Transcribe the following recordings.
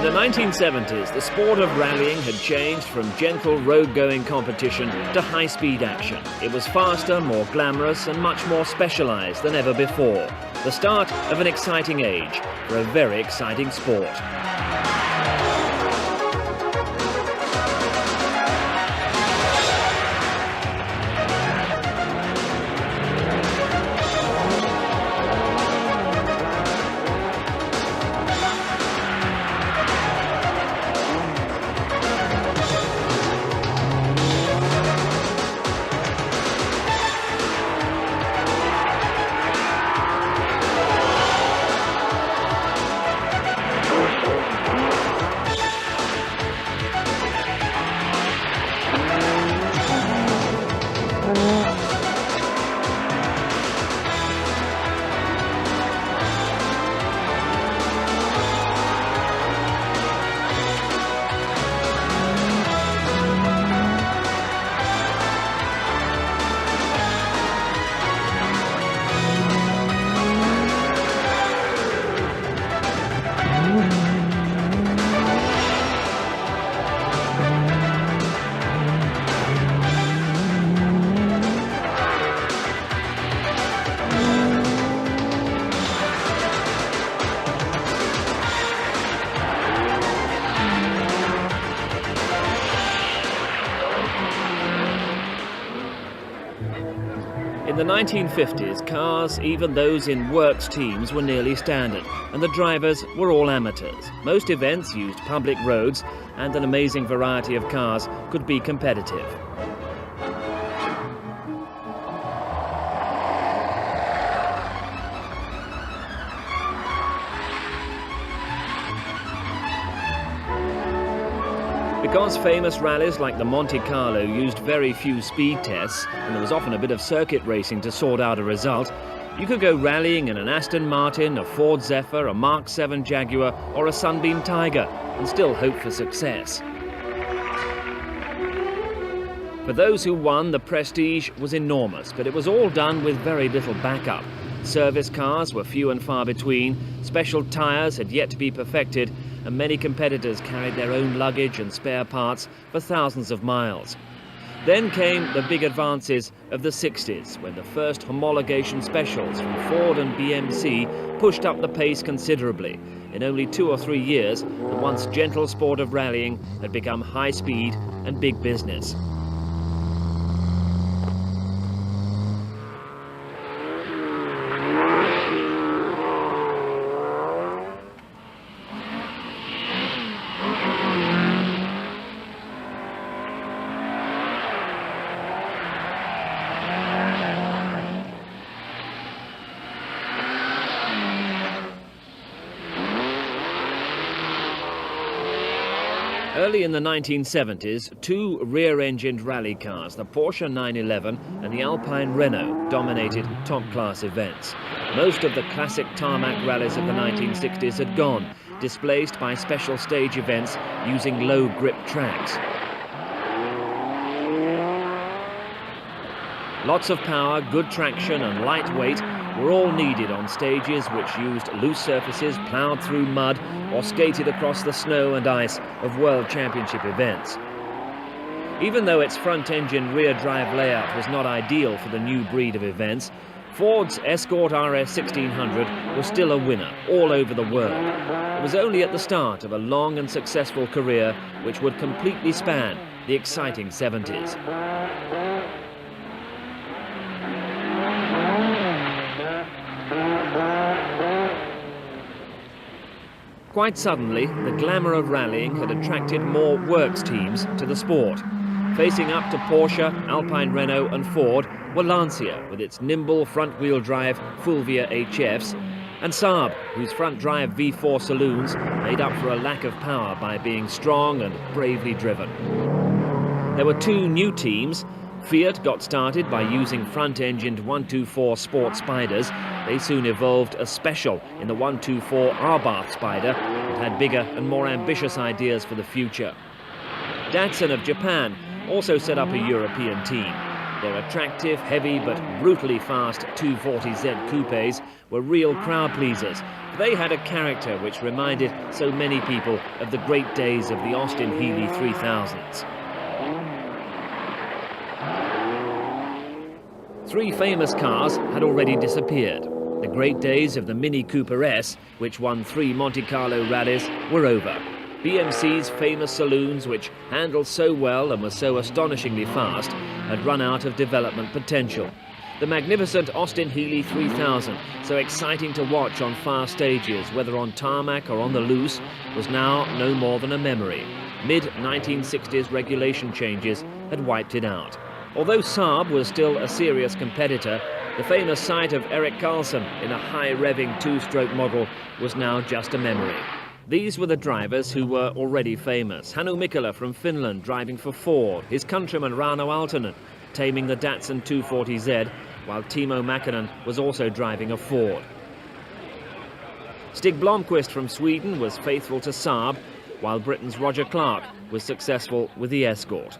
the 1970s, the sport of rallying had changed from gentle road-going competition to high-speed action. It was faster, more glamorous and much more specialised than ever before. The start of an exciting age for a very exciting sport. In the 1950s, cars, even those in works teams, were nearly standard, and the drivers were all amateurs. Most events used public roads, and an amazing variety of cars could be competitive. Because famous rallies like the Monte Carlo used very few speed tests, and there was often a bit of circuit racing to sort out a result, you could go rallying in an Aston Martin, a Ford Zephyr, a Mark 7 Jaguar or a Sunbeam Tiger and still hope for success. For those who won, the prestige was enormous, but it was all done with very little backup. Service cars were few and far between, special tyres had yet to be perfected, and many competitors carried their own luggage and spare parts for thousands of miles. Then came the big advances of the 60s, when the first homologation specials from Ford and BMC pushed up the pace considerably. In only 2 or 3 years, the once gentle sport of rallying had become high speed and big business. Early in the 1970s, 2 rear-engined rally cars, the Porsche 911 and the Alpine Renault, dominated top-class events. Most of the classic tarmac rallies of the 1960s had gone, displaced by special stage events using low-grip tracks. Lots of power, good traction and light weight were all needed on stages which used loose surfaces, ploughed through mud or skated across the snow and ice of World Championship events. Even though its front-engine rear-drive layout was not ideal for the new breed of events, Ford's Escort RS 1600 was still a winner all over the world. It was only at the start of a long and successful career which would completely span the exciting 70s. Quite suddenly, the glamour of rallying had attracted more works teams to the sport. Facing up to Porsche, Alpine Renault and Ford were Lancia with its nimble front-wheel drive Fulvia HFs, and Saab, whose front-drive V4 saloons made up for a lack of power by being strong and bravely driven. There were 2 new teams. Fiat got started by using front-engined 124 Sport Spiders. They soon evolved a special in the 124 Abarth Spider that had bigger and more ambitious ideas for the future. Datsun of Japan also set up a European team. Their attractive, heavy but brutally fast 240Z coupes were real crowd pleasers. They had a character which reminded so many people of the great days of the Austin Healey 3000s. Three famous cars had already disappeared. The great days of the Mini Cooper S, which won 3 Monte Carlo rallies, were over. BMC's famous saloons, which handled so well and were so astonishingly fast, had run out of development potential. The magnificent Austin Healey 3000, so exciting to watch on fast stages, whether on tarmac or on the loose, was now no more than a memory. Mid-1960s regulation changes had wiped it out. Although Saab was still a serious competitor, the famous sight of Erik Karlsson in a high-revving two-stroke model was now just a memory. These were the drivers who were already famous. Hannu Mikkola from Finland driving for Ford, his countryman Rauno Aaltonen taming the Datsun 240Z, while Timo Mäkinen was also driving a Ford. Stig Blomqvist from Sweden was faithful to Saab, while Britain's Roger Clark was successful with the Escort.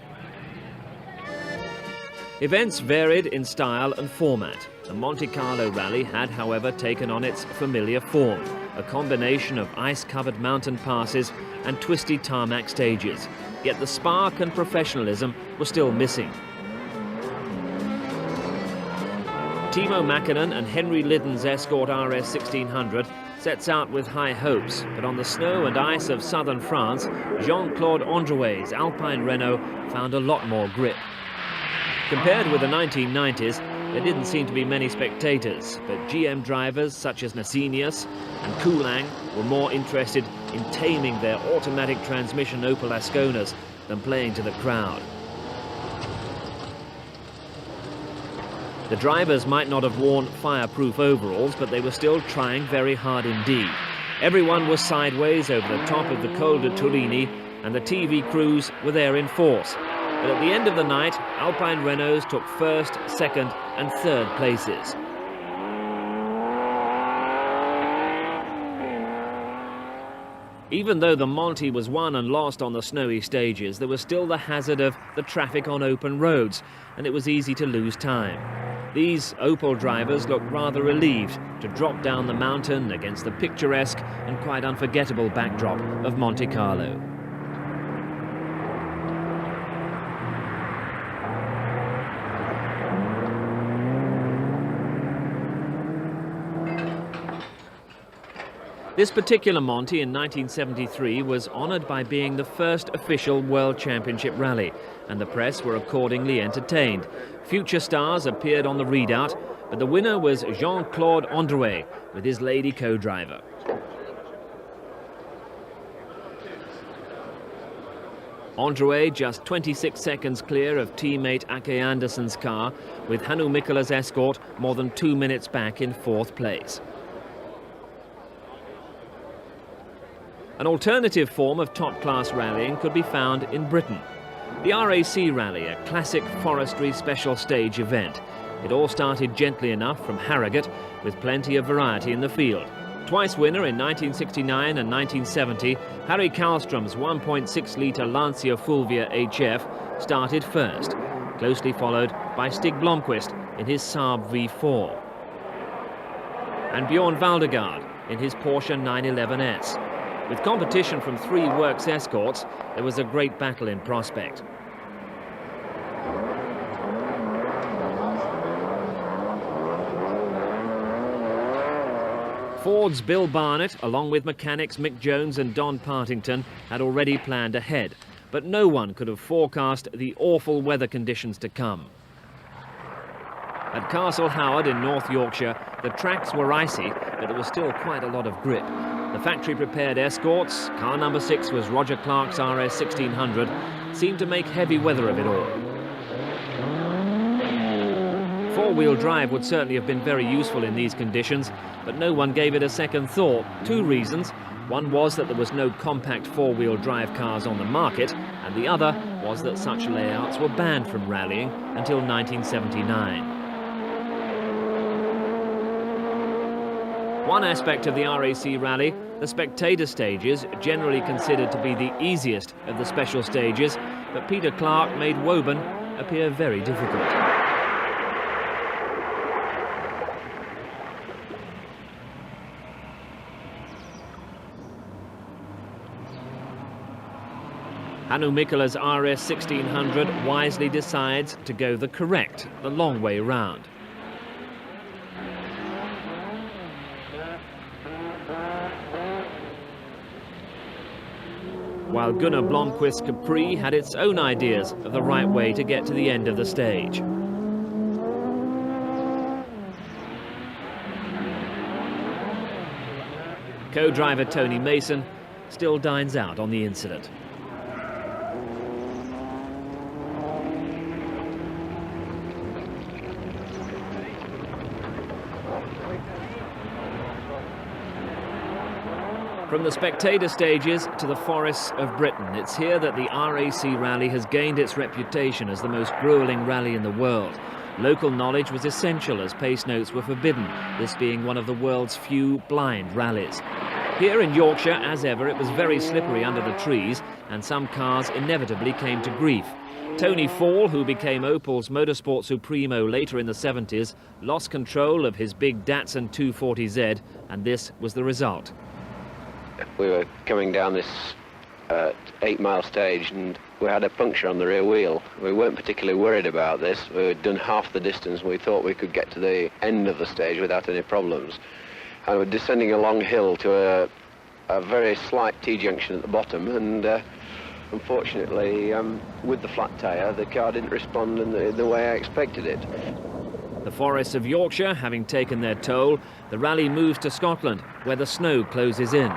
Events varied in style and format. The Monte Carlo rally had, however, taken on its familiar form, a combination of ice-covered mountain passes and twisty tarmac stages. Yet the spark and professionalism were still missing. Timo Mäkinen and Henry Liddon's Escort RS 1600 sets out with high hopes, but on the snow and ice of southern France, Jean-Claude Andruet's Alpine Renault found a lot more grip. Compared with the 1990s, there didn't seem to be many spectators, but GM drivers such as Nasinius and Kulang were more interested in taming their automatic transmission Opel Asconas than playing to the crowd. The drivers might not have worn fireproof overalls, but they were still trying very hard indeed. Everyone was sideways over the top of the Col de Turini, and the TV crews were there in force. But at the end of the night, Alpine Renaults took first, second and third places. Even though the Monte was won and lost on the snowy stages, there was still the hazard of the traffic on open roads, and it was easy to lose time. These Opel drivers looked rather relieved to drop down the mountain against the picturesque and quite unforgettable backdrop of Monte Carlo. This particular Monte in 1973 was honoured by being the first official World Championship rally, and the press were accordingly entertained. Future stars appeared on the readout, but the winner was Jean-Claude Andruet with his lady co-driver. Andruet just 26 seconds clear of teammate Ake Andersson's car, with Hannu Mikkola's Escort more than 2 minutes back in fourth place. An alternative form of top-class rallying could be found in Britain. The RAC Rally, a classic forestry special stage event. It all started gently enough from Harrogate, with plenty of variety in the field. Twice winner in 1969 and 1970, Harry Karlström's 1.6-litre Lancia Fulvia HF started first, closely followed by Stig Blomqvist in his Saab V4. And Bjorn Waldegaard in his Porsche 911S. With competition from 3 Works Escorts, there was a great battle in prospect. Ford's Bill Barnett, along with mechanics Mick Jones and Don Partington, had already planned ahead, but no one could have forecast the awful weather conditions to come. At Castle Howard in North Yorkshire, the tracks were icy, but there was still quite a lot of grip. The factory-prepared Escorts, car number 6 was Roger Clark's RS 1600, seemed to make heavy weather of it all. Four-wheel drive would certainly have been very useful in these conditions, but no one gave it a second thought. 2 reasons. One was that there was no compact four-wheel drive cars on the market, and the other was that such layouts were banned from rallying until 1979. One aspect of the RAC rally, the spectator stages, generally considered to be the easiest of the special stages, but Peter Clark made Woburn appear very difficult. Hannu Mikkola's RS 1600 wisely decides to go the correct, the long way round. While Gunnar Blomqvist's Capri had its own ideas of the right way to get to the end of the stage. Co-driver Tony Mason still dines out on the incident. From the spectator stages to the forests of Britain, it's here that the RAC rally has gained its reputation as the most gruelling rally in the world. Local knowledge was essential as pace notes were forbidden, this being one of the world's few blind rallies. Here in Yorkshire, as ever, it was very slippery under the trees and some cars inevitably came to grief. Tony Fall, who became Opel's motorsport supremo later in the 70s, lost control of his big Datsun 240Z, and this was the result. We were coming down this 8-mile stage and we had a puncture on the rear wheel. We weren't particularly worried about this. We had done half the distance and we thought we could get to the end of the stage without any problems. And we're descending a long hill to a very slight T-junction at the bottom, and unfortunately, with the flat tyre, the car didn't respond in the way I expected it. The forests of Yorkshire having taken their toll, the rally moves to Scotland, where the snow closes in.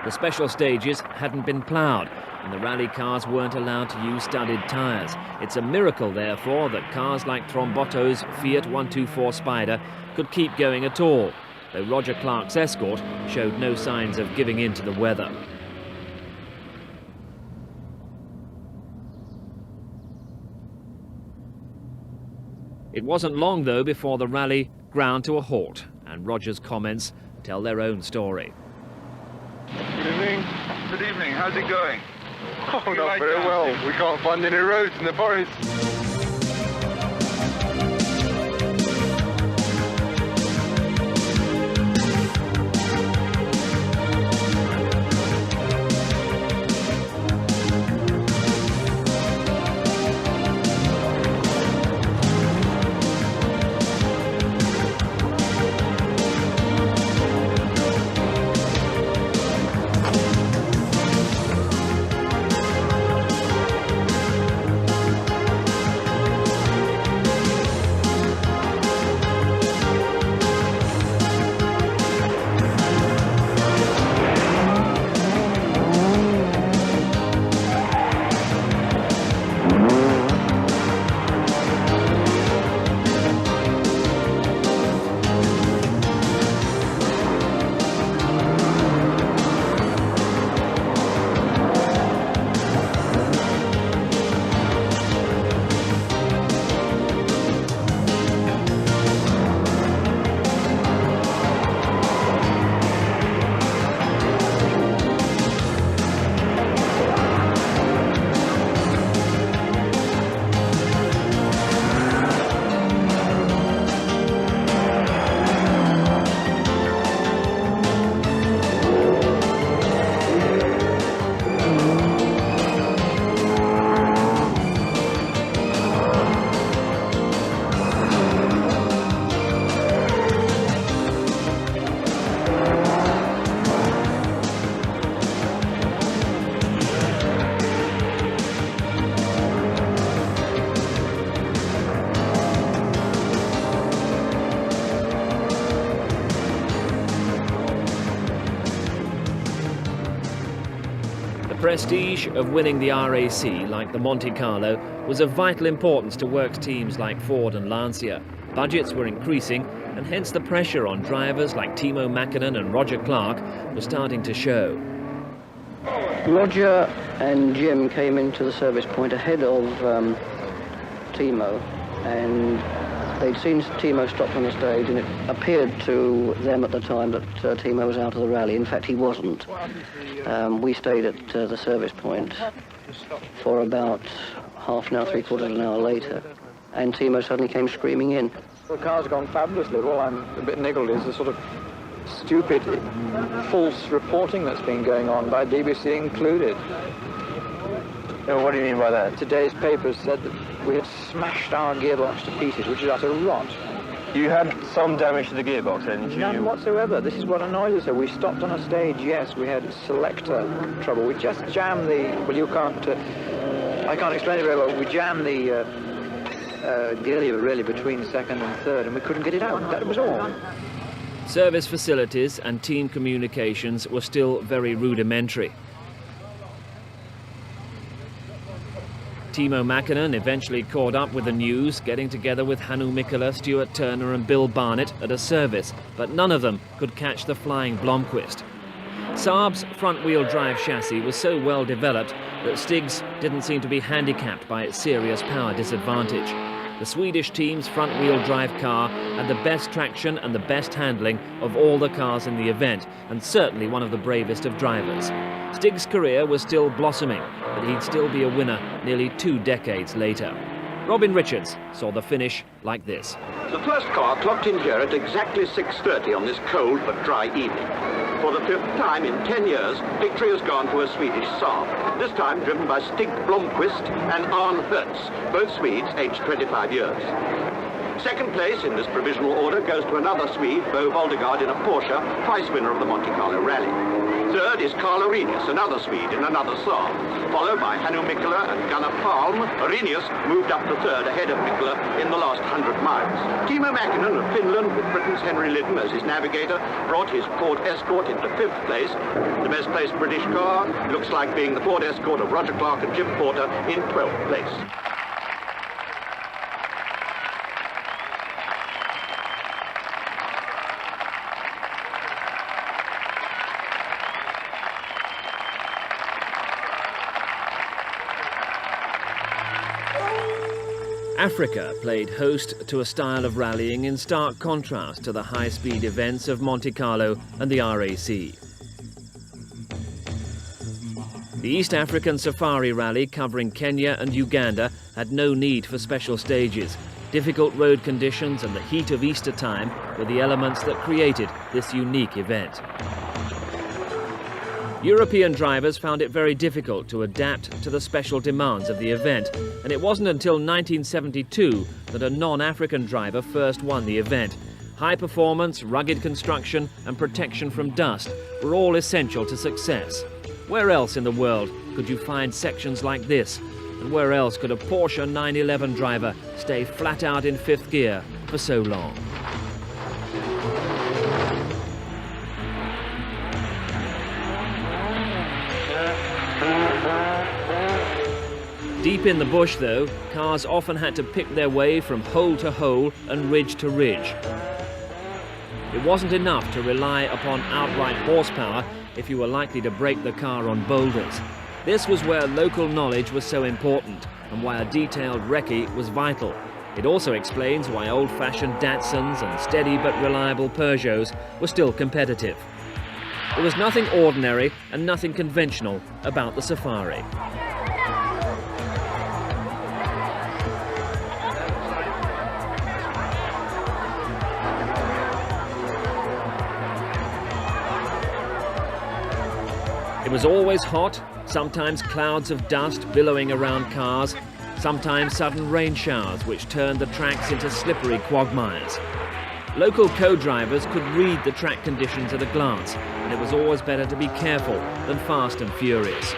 The special stages hadn't been ploughed, and the rally cars weren't allowed to use studded tyres. It's a miracle, therefore, that cars like Trombotto's Fiat 124 Spider could keep going at all, though Roger Clark's Escort showed no signs of giving in to the weather. It wasn't long, though, before the rally ground to a halt, and Roger's comments tell their own story. Good evening. Good evening. How's it going? Oh, not very well. We can't find any roads in the forest. The prestige of winning the RAC, like the Monte Carlo, was of vital importance to works teams like Ford and Lancia. Budgets were increasing, and hence the pressure on drivers like Timo Mäkinen and Roger Clark was starting to show. Roger and Jim came into the service point ahead of Timo, and they'd seen Timo stop on the stage, and it appeared to them at the time that Timo was out of the rally. In fact, he wasn't. We stayed at the service point for about half an hour, three-quarters of an hour later, and Timo suddenly came screaming in. The car's gone fabulously. All I'm a bit niggled is the sort of stupid, false reporting that's been going on by BBC included. What do you mean by that? Today's papers said that we had smashed our gearbox to pieces, which is utter rot. You had some damage to the gearbox, didn't you? None whatsoever. This is what annoys us. So we stopped on a stage, yes, we had selector trouble. We just jammed the... Well, you can't... I can't explain it very well. We jammed the gear lever really between second and third, and we couldn't get it out. That was all. Service facilities and team communications were still very rudimentary. Timo Mäkinen eventually caught up with the news, getting together with Hannu Mikkola, Stuart Turner and Bill Barnett at a service, but none of them could catch the flying Blomqvist. Saab's front-wheel drive chassis was so well developed that Stig's didn't seem to be handicapped by its serious power disadvantage. The Swedish team's front-wheel drive car had the best traction and the best handling of all the cars in the event, and certainly one of the bravest of drivers. Stig's career was still blossoming, but he'd still be a winner nearly 2 decades later. Robin Richards saw the finish like this. The first car clocked in here at exactly 6:30 on this cold but dry evening. For the 5th time in 10 years, victory has gone to a Swedish Saab, this time driven by Stig Blomqvist and Arne Hertz, both Swedes aged 25 years. Second place in this provisional order goes to another Swede, Bjorn Waldegaard in a Porsche, twice winner of the Monte Carlo Rally. Third is Carl Arrhenius, another Swede in another Saab. Followed by Hannu Mikkola and Gunnar Palm, Arrhenius moved up to third ahead of Mikkola in the last 100 miles. Timo Mäkinen of Finland, with Britain's Henry Lydon as his navigator, brought his Ford Escort into 5th place. The best placed British car looks like being the Ford Escort of Roger Clark and Jim Porter in 12th place. Africa played host to a style of rallying in stark contrast to the high-speed events of Monte Carlo and the RAC. The East African Safari Rally, covering Kenya and Uganda, had no need for special stages. Difficult road conditions and the heat of Easter time were the elements that created this unique event. European drivers found it very difficult to adapt to the special demands of the event, and it wasn't until 1972 that a non-African driver first won the event. High performance, rugged construction and protection from dust were all essential to success. Where else in the world could you find sections like this? And where else could a Porsche 911 driver stay flat out in 5th gear for so long? Deep in the bush, though, cars often had to pick their way from hole to hole and ridge to ridge. It wasn't enough to rely upon outright horsepower if you were likely to break the car on boulders. This was where local knowledge was so important and why a detailed recce was vital. It also explains why old-fashioned Datsuns and steady but reliable Peugeots were still competitive. There was nothing ordinary and nothing conventional about the Safari. It was always hot, sometimes clouds of dust billowing around cars, sometimes sudden rain showers which turned the tracks into slippery quagmires. Local co-drivers could read the track conditions at a glance, and it was always better to be careful than fast and furious.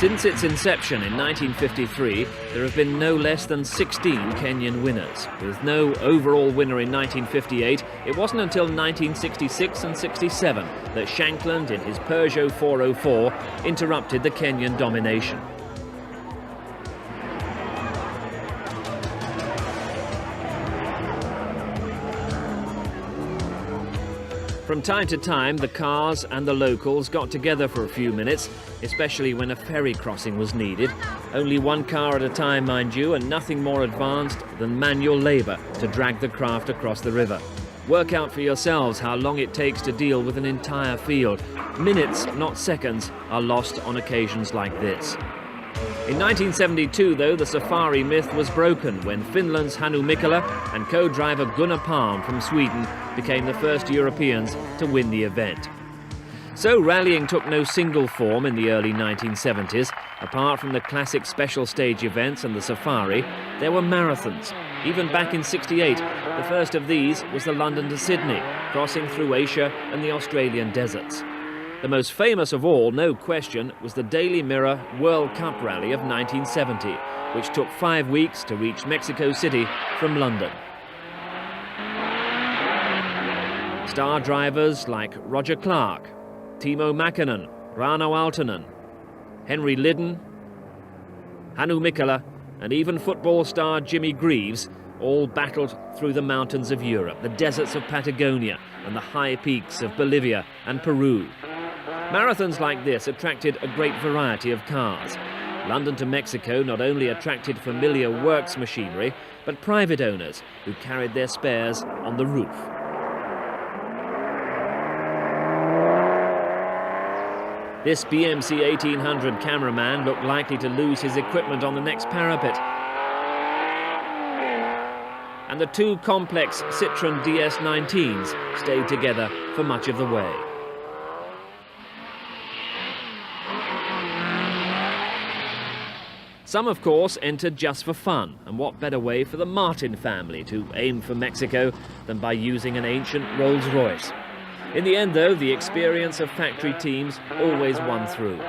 Since its inception in 1953, there have been no less than 16 Kenyan winners. With no overall winner in 1958, it wasn't until 1966 and 67 that Shankland, in his Peugeot 404, interrupted the Kenyan domination. From time to time, the cars and the locals got together for a few minutes, especially when a ferry crossing was needed. Only one car at a time, mind you, and nothing more advanced than manual labour to drag the craft across the river. Work out for yourselves how long it takes to deal with an entire field. Minutes, not seconds, are lost on occasions like this. In 1972, though, the safari myth was broken when Finland's Hannu Mikkola and co-driver Gunnar Palm from Sweden became the first Europeans to win the event. So rallying took no single form in the early 1970s. Apart from the classic special stage events and the safari, there were marathons. Even back in '68, the first of these was the London to Sydney, crossing through Asia and the Australian deserts. The most famous of all, no question, was the Daily Mirror World Cup Rally of 1970, which took 5 weeks to reach Mexico City from London. Star drivers like Roger Clark, Timo Mäkinen, Rauno Aaltonen, Henry Lydon, Hannu Mikkola, and even football star Jimmy Greaves all battled through the mountains of Europe, the deserts of Patagonia, and the high peaks of Bolivia and Peru. Marathons like this attracted a great variety of cars. London to Mexico not only attracted familiar works machinery, but private owners who carried their spares on the roof. This BMC 1800 cameraman looked likely to lose his equipment on the next parapet. And the two complex Citroën DS19s stayed together for much of the way. Some, of course, entered just for fun, and what better way for the Martin family to aim for Mexico than by using an ancient Rolls-Royce. In the end, though, the experience of factory teams always won through.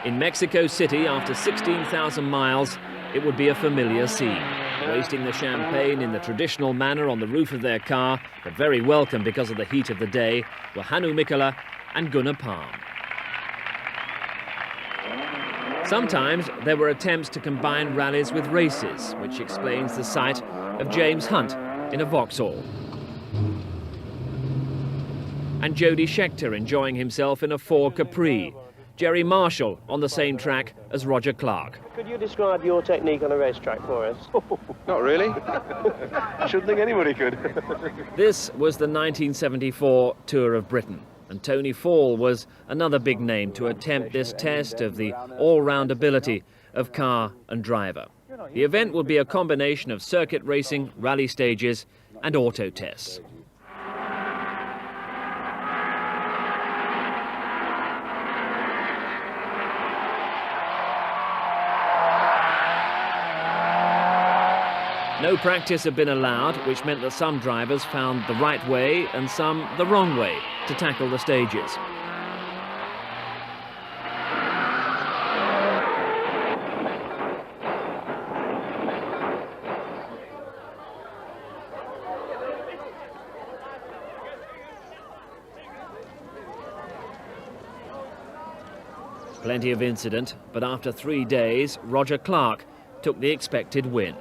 In Mexico City, after 16,000 miles, it would be a familiar scene. Wasting the champagne in the traditional manner on the roof of their car, but very welcome because of the heat of the day, were Hannu Mikkola and Gunnar Palm. Sometimes there were attempts to combine rallies with races, which explains the sight of James Hunt in a Vauxhall. And Jody Scheckter enjoying himself in a Ford Capri. Jerry Marshall on the same track as Roger Clark. Could you describe your technique on a racetrack for us? Not really. I shouldn't think anybody could. This was the 1974 Tour of Britain, and Tony Fall was another big name to attempt this test of the all-round ability of car and driver. The event will be a combination of circuit racing, rally stages and auto tests. No practice had been allowed, which meant that some drivers found the right way and some the wrong way to tackle the stages. Plenty of incident, but after 3 days, Roger Clark took the expected win.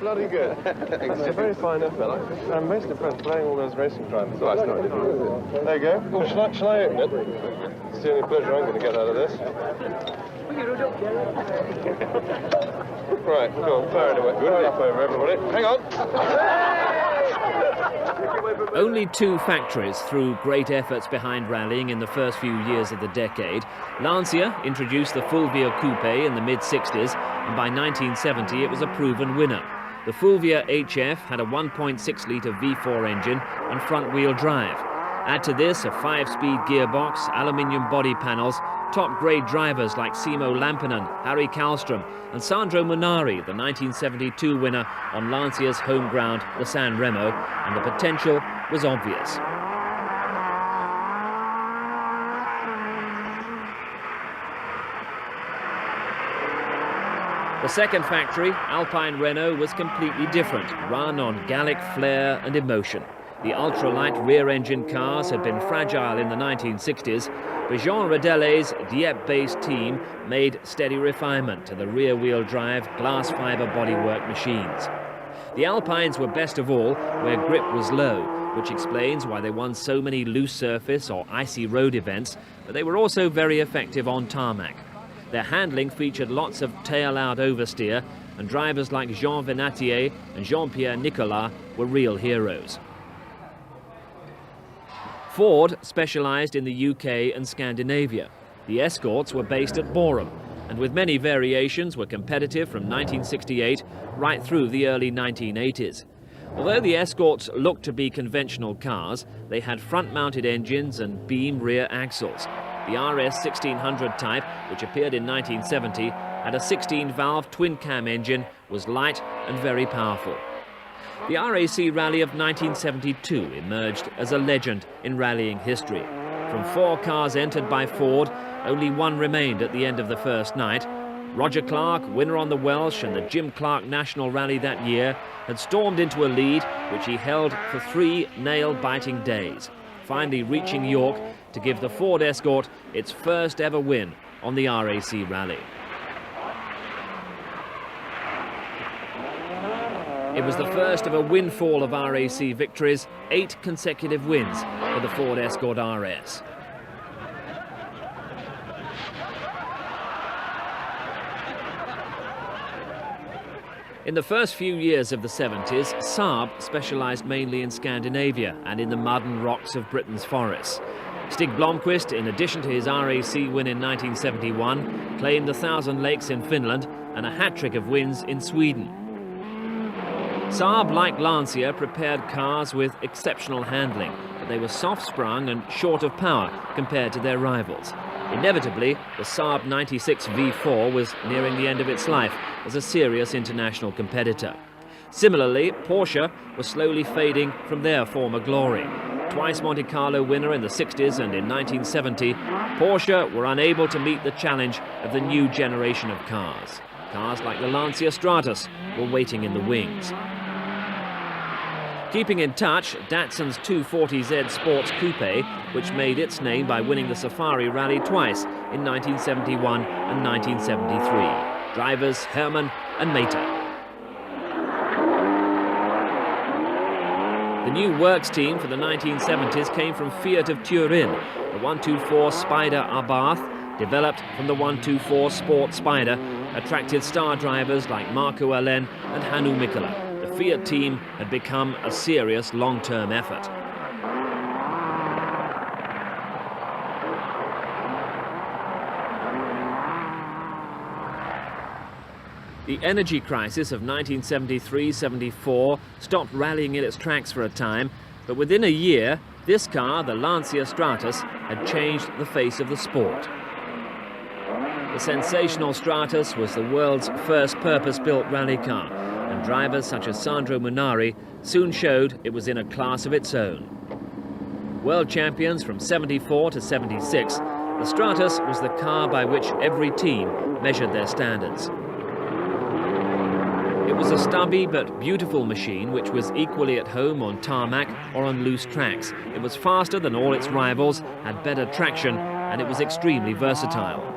Bloody good. It's a very fine fella. I'm most impressed playing all those racing drivers. Oh, it's not difficult. There you go. Oh, shall I open it? It's the only pleasure I'm going to get out of this. Right, go on, fire it away. Good enough over everybody. Hang on. Only 2 factories threw great efforts behind rallying in the first few years of the decade. Lancia introduced the Fulvia Coupe in the mid-60s, and by 1970 it was a proven winner. The Fulvia HF had a 1.6-litre V4 engine and front-wheel drive. Add to this a 5-speed gearbox, aluminium body panels, top-grade drivers like Simo Lampinen, Harry Kallström and Sandro Munari, the 1972 winner on Lancia's home ground, the San Remo, and the potential was obvious. The second factory, Alpine Renault, was completely different, run on Gallic flair and emotion. The ultralight rear-engine cars had been fragile in the 1960s, but Jean Rodellet's Dieppe-based team made steady refinement to the rear-wheel drive glass fibre bodywork machines. The Alpines were best of all where grip was low, which explains why they won so many loose surface or icy road events, but they were also very effective on tarmac. Their handling featured lots of tail-out oversteer, and drivers like Jean Venatier and Jean-Pierre Nicolas were real heroes. Ford specialised in the UK and Scandinavia. The Escorts were based at Boreham, and with many variations were competitive from 1968 right through the early 1980s. Although the Escorts looked to be conventional cars, they had front-mounted engines and beam rear axles. The RS 1600 type, which appeared in 1970, had a 16-valve twin-cam engine, was light and very powerful. The RAC Rally of 1972 emerged as a legend in rallying history. From 4 cars entered by Ford, only one remained at the end of the first night. Roger Clark, winner on the Welsh and the Jim Clark National Rally that year, had stormed into a lead which he held for 3 nail-biting days, finally reaching York to give the Ford Escort its first ever win on the RAC Rally. It was the first of a windfall of RAC victories, 8 consecutive wins for the Ford Escort RS. In the first few years of the 70s, Saab specialised mainly in Scandinavia and in the mud and rocks of Britain's forests. Stig Blomqvist, in addition to his RAC win in 1971, claimed the Thousand Lakes in Finland and a hat-trick of wins in Sweden. Saab, like Lancia, prepared cars with exceptional handling, but they were soft-sprung and short of power compared to their rivals. Inevitably, the Saab 96 V4 was nearing the end of its life as a serious international competitor. Similarly, Porsche was slowly fading from their former glory. Twice Monte Carlo winner in the 60s and in 1970, Porsche were unable to meet the challenge of the new generation of cars. Cars like the Lancia Stratus were waiting in the wings. Keeping in touch, Datsun's 240Z Sports Coupe, which made its name by winning the Safari Rally twice in 1971 and 1973. Drivers Hermann and Mehta. The new works team for the 1970s came from Fiat of Turin. The 124 Spider Abarth, developed from the 124 Sport Spider, attracted star drivers like Markku Alen and Hannu Mikkola. The Fiat team had become a serious long-term effort. The energy crisis of 1973-74 stopped rallying in its tracks for a time, but within a year, this car, the Lancia Stratus, had changed the face of the sport. The sensational Stratus was the world's first purpose-built rally car, and drivers such as Sandro Munari soon showed it was in a class of its own. World champions from 74 to 76, the Stratus was the car by which every team measured their standards. It was a stubby but beautiful machine which was equally at home on tarmac or on loose tracks. It was faster than all its rivals, had better traction, and it was extremely versatile.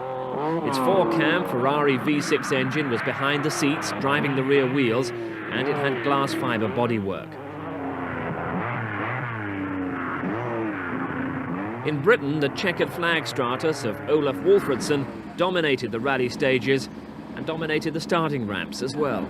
Its 4-cam Ferrari V6 engine was behind the seats, driving the rear wheels, and it had glass fibre bodywork. In Britain, the checkered flag Stratus of Olaf Wolfredson dominated the rally stages and dominated the starting ramps as well.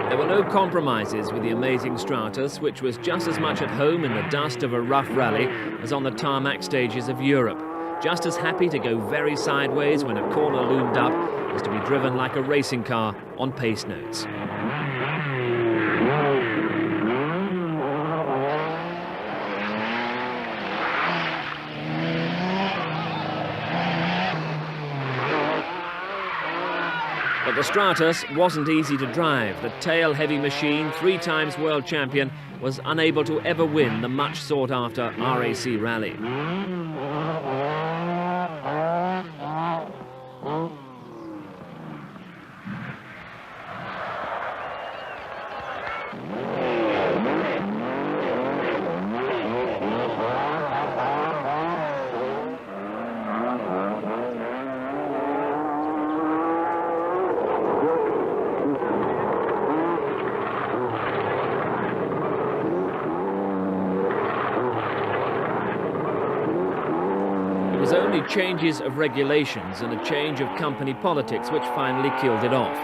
There were no compromises with the amazing Stratus, which was just as much at home in the dust of a rough rally as on the tarmac stages of Europe. Just as happy to go very sideways when a corner loomed up as to be driven like a racing car on pace notes. But the Stratus wasn't easy to drive. The tail-heavy machine, 3 times world champion, was unable to ever win the much sought-after RAC Rally. It was only changes of regulations and a change of company politics which finally killed it off.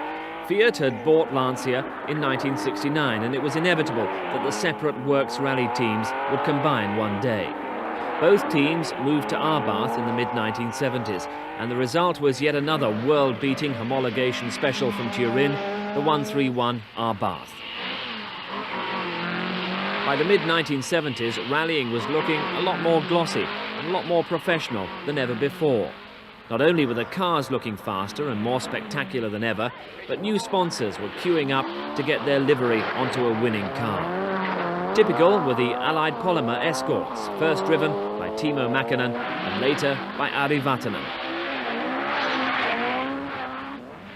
Fiat had bought Lancia in 1969, and it was inevitable that the separate works rally teams would combine one day. Both teams moved to Arbath in the mid-1970s, and the result was yet another world-beating homologation special from Turin, the 131 Arbath. By the mid-1970s, rallying was looking a lot more glossy and a lot more professional than ever before. Not only were the cars looking faster and more spectacular than ever, but new sponsors were queuing up to get their livery onto a winning car. Typical were the Allied Polymer Escorts, first driven by Timo Mäkinen and later by Ari Vatanen.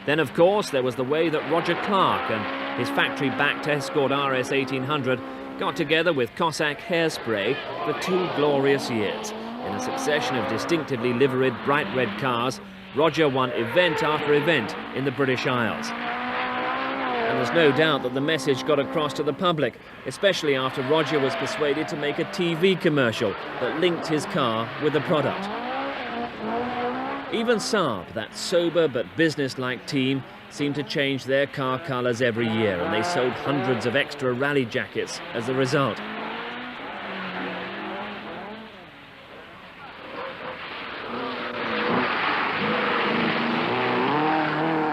Then, of course, there was the way that Roger Clark and his factory-backed Escort RS 1800 got together with Cossack Hairspray for 2 glorious years. In a succession of distinctively liveried bright red cars, Roger won event after event in the British Isles. And there's no doubt that the message got across to the public, especially after Roger was persuaded to make a TV commercial that linked his car with the product. Even Saab, that sober but business-like team, seemed to change their car colours every year, and they sold hundreds of extra rally jackets as a result.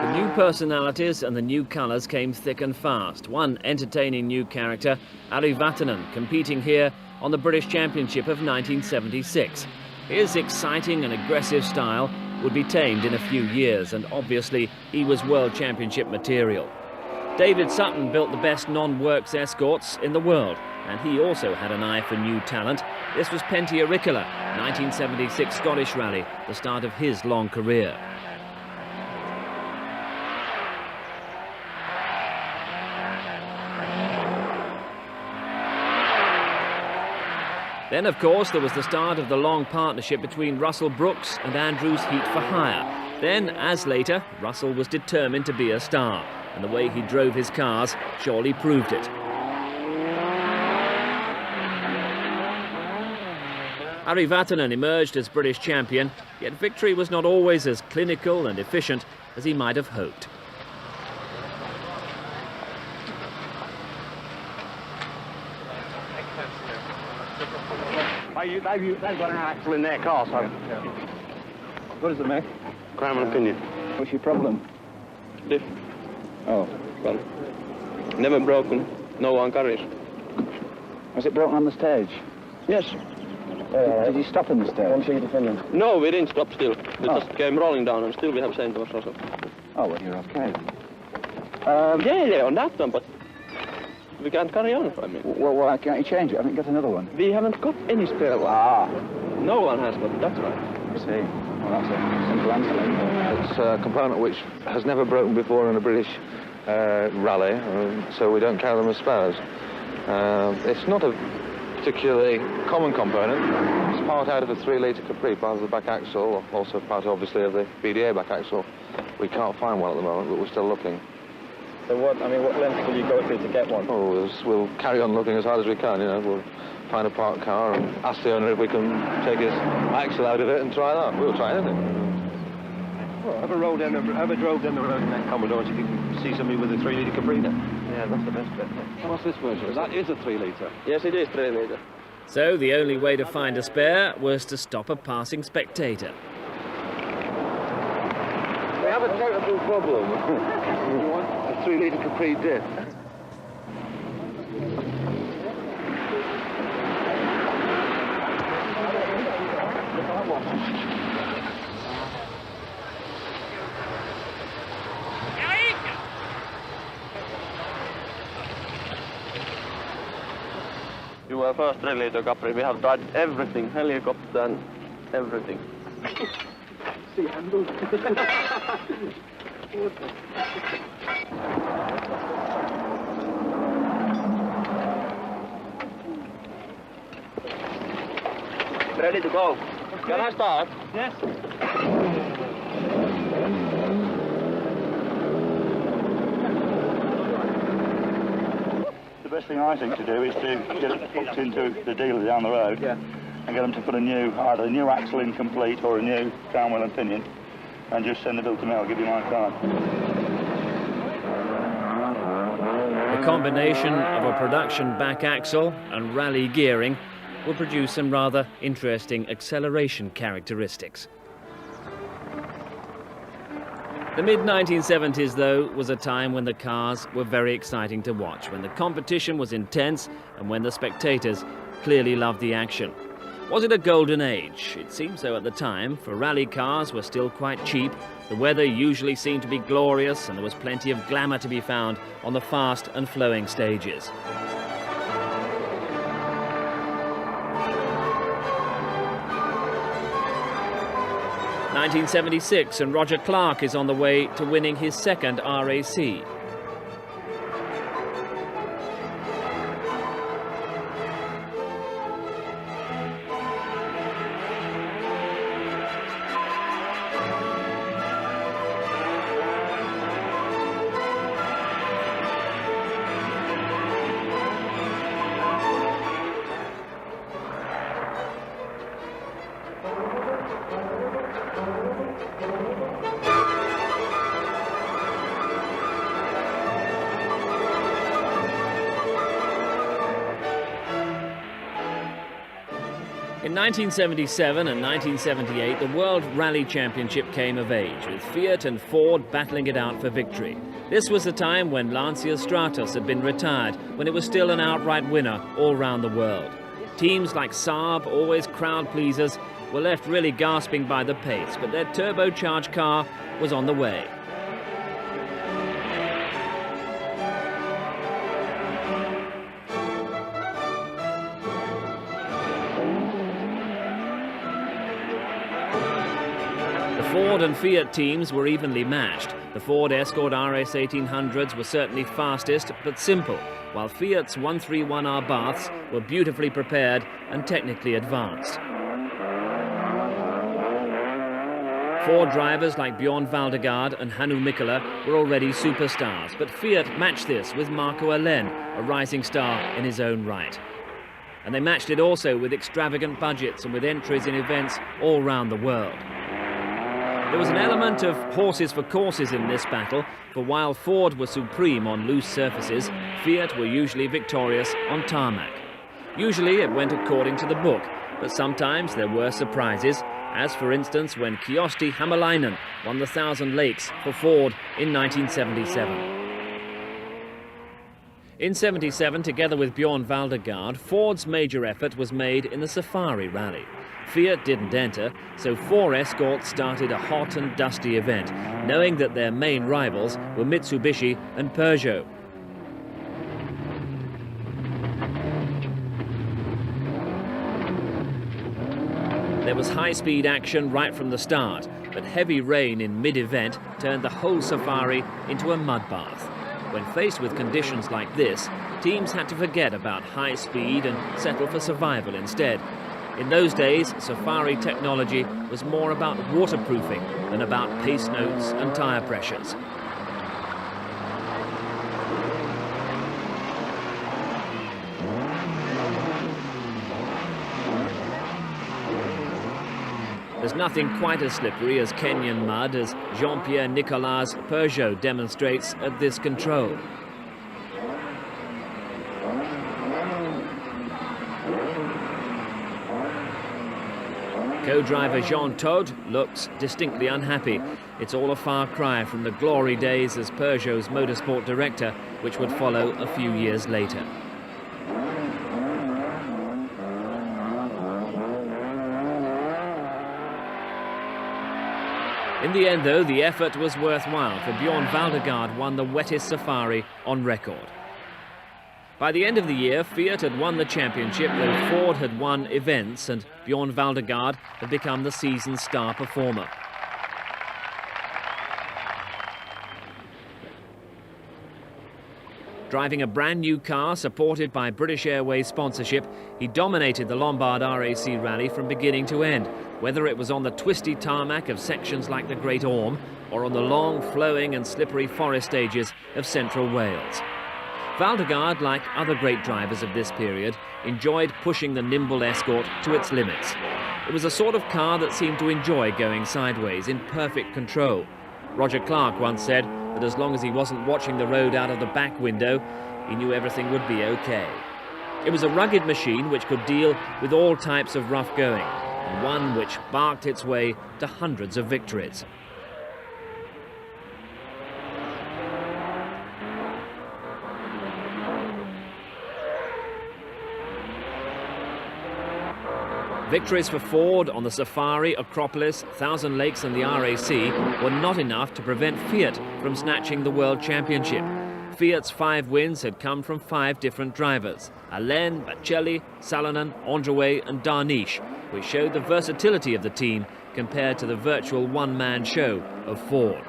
The new personalities and the new colours came thick and fast. One entertaining new character, Ari Vatanen, competing here on the British Championship of 1976. His exciting and aggressive style would be tamed in a few years, and obviously he was World Championship material. David Sutton built the best non-works escorts in the world, and he also had an eye for new talent. This was Pentti Airikkala, 1976 Scottish Rally, the start of his long career. Then, of course, there was the start of the long partnership between Russell Brooks and Andrews Heat for Hire. Then, as later, Russell was determined to be a star, and the way he drove his cars surely proved it. Ari Vatanen emerged as British champion, yet victory was not always as clinical and efficient as he might have hoped. They've got an axle in their car, so... Yeah. What does it make? Crown and pinion. What's your problem? Diff. Oh. Well, never broken. No one carries. Was it broken on the stage? Yes. Did you stop in the stage? No, we didn't stop still. We just came rolling down, and still we have same to us also. Oh, well, you're okay. Yeah, on that one, but we can't carry on, I mean. Well, why can't you change it? Haven't you got another one? We haven't got any spare one. Ah. No one has got, that's right. I see. Well, that's a simple answer. It's a component which has never broken before in a British rally, so we don't carry them as spares. It's not a particularly common component. It's part out of a 3-litre Capri, part of the back axle, also part, obviously, of the BDA back axle. We can't find one at the moment, but we're still looking. So what length will you go through to get one? Oh, we'll carry on looking as hard as we can, you know. We'll find a parked car and ask the owner if we can take his axle out of it and try that. We'll try anything. Well, have a drove down the road in that Commodore and you can see somebody with a 3-litre Capri then. Yeah, that's the best bit. What's this version? That is a 3-litre. Yes, it is 3-litre. So the only way to find a spare was to stop a passing spectator. We have a technical problem. We want a 3-litre Capri diff. to our first rally to Capri. We have tried everything, helicopter and everything. See, handle. Ready to go. Okay. Can I start? Yes. The best thing I think to do is to get it hooked into the dealer down the road, Yeah. and get them to put either a new axle in complete or a new crown wheel and pinion, and just send the bill to me. I'll give you my card. The combination of a production back axle and rally gearing will produce some rather interesting acceleration characteristics. The mid-1970s, though, was a time when the cars were very exciting to watch, when the competition was intense and when the spectators clearly loved the action. Was it a golden age? It seemed so at the time, for rally cars were still quite cheap, the weather usually seemed to be glorious, and there was plenty of glamour to be found on the fast and flowing stages. (1976) and Roger Clark is on the way to winning his second RAC. In 1977 and 1978, the World Rally Championship came of age, with Fiat and Ford battling it out for victory. This was the time when Lancia Stratos had been retired, when it was still an outright winner all round the world. Teams like Saab, always crowd pleasers, were left really gasping by the pace, but their turbocharged car was on the way. Ford and Fiat teams were evenly matched. The Ford Escort RS 1800s were certainly fastest, but simple, while Fiat's 131R Baths were beautifully prepared and technically advanced. Ford drivers like Bjorn Waldegaard and Hannu Mikkola were already superstars, but Fiat matched this with Markku Alen, a rising star in his own right. And they matched it also with extravagant budgets and with entries in events all round the world. There was an element of horses for courses in this battle, for while Ford were supreme on loose surfaces, Fiat were usually victorious on tarmac. Usually it went according to the book, but sometimes there were surprises, as for instance when Kyösti Hämäläinen won the 1,000 Lakes for Ford in 1977. In 77, together with Bjorn Waldegaard, Ford's major effort was made in the Safari Rally. Fiat didn't enter, so 4 Escorts started a hot and dusty event, knowing that their main rivals were Mitsubishi and Peugeot. There was high-speed action right from the start, but heavy rain in mid-event turned the whole Safari into a mud bath. When faced with conditions like this, teams had to forget about high speed and settle for survival instead. In those days, Safari technology was more about waterproofing than about pace notes and tyre pressures. There's nothing quite as slippery as Kenyan mud, as Jean-Pierre Nicolas' Peugeot demonstrates at this control. Co-driver Jean Todt looks distinctly unhappy. It's all a far cry from the glory days as Peugeot's motorsport director, which would follow a few years later. In the end, though, the effort was worthwhile, for Bjorn Waldegaard won the wettest Safari on record. By the end of the year, Fiat had won the championship, though Ford had won events and Bjorn Waldegaard had become the season's star performer. Driving a brand new car supported by British Airways sponsorship, he dominated the Lombard RAC rally from beginning to end, whether it was on the twisty tarmac of sections like the Great Orme or on the long, flowing and slippery forest stages of central Wales. Waldegaard, like other great drivers of this period, enjoyed pushing the nimble Escort to its limits. It was a sort of car that seemed to enjoy going sideways in perfect control. Roger Clark once said that as long as he wasn't watching the road out of the back window, he knew everything would be okay. It was a rugged machine which could deal with all types of rough going, and one which barked its way to hundreds of victories. Victories for Ford on the Safari, Acropolis, Thousand Lakes and the RAC were not enough to prevent Fiat from snatching the World Championship. Fiat's 5 wins had come from 5 different drivers: Alen, Bacelli, Salonen, Andruet and Darniche, which showed the versatility of the team compared to the virtual one-man show of Ford.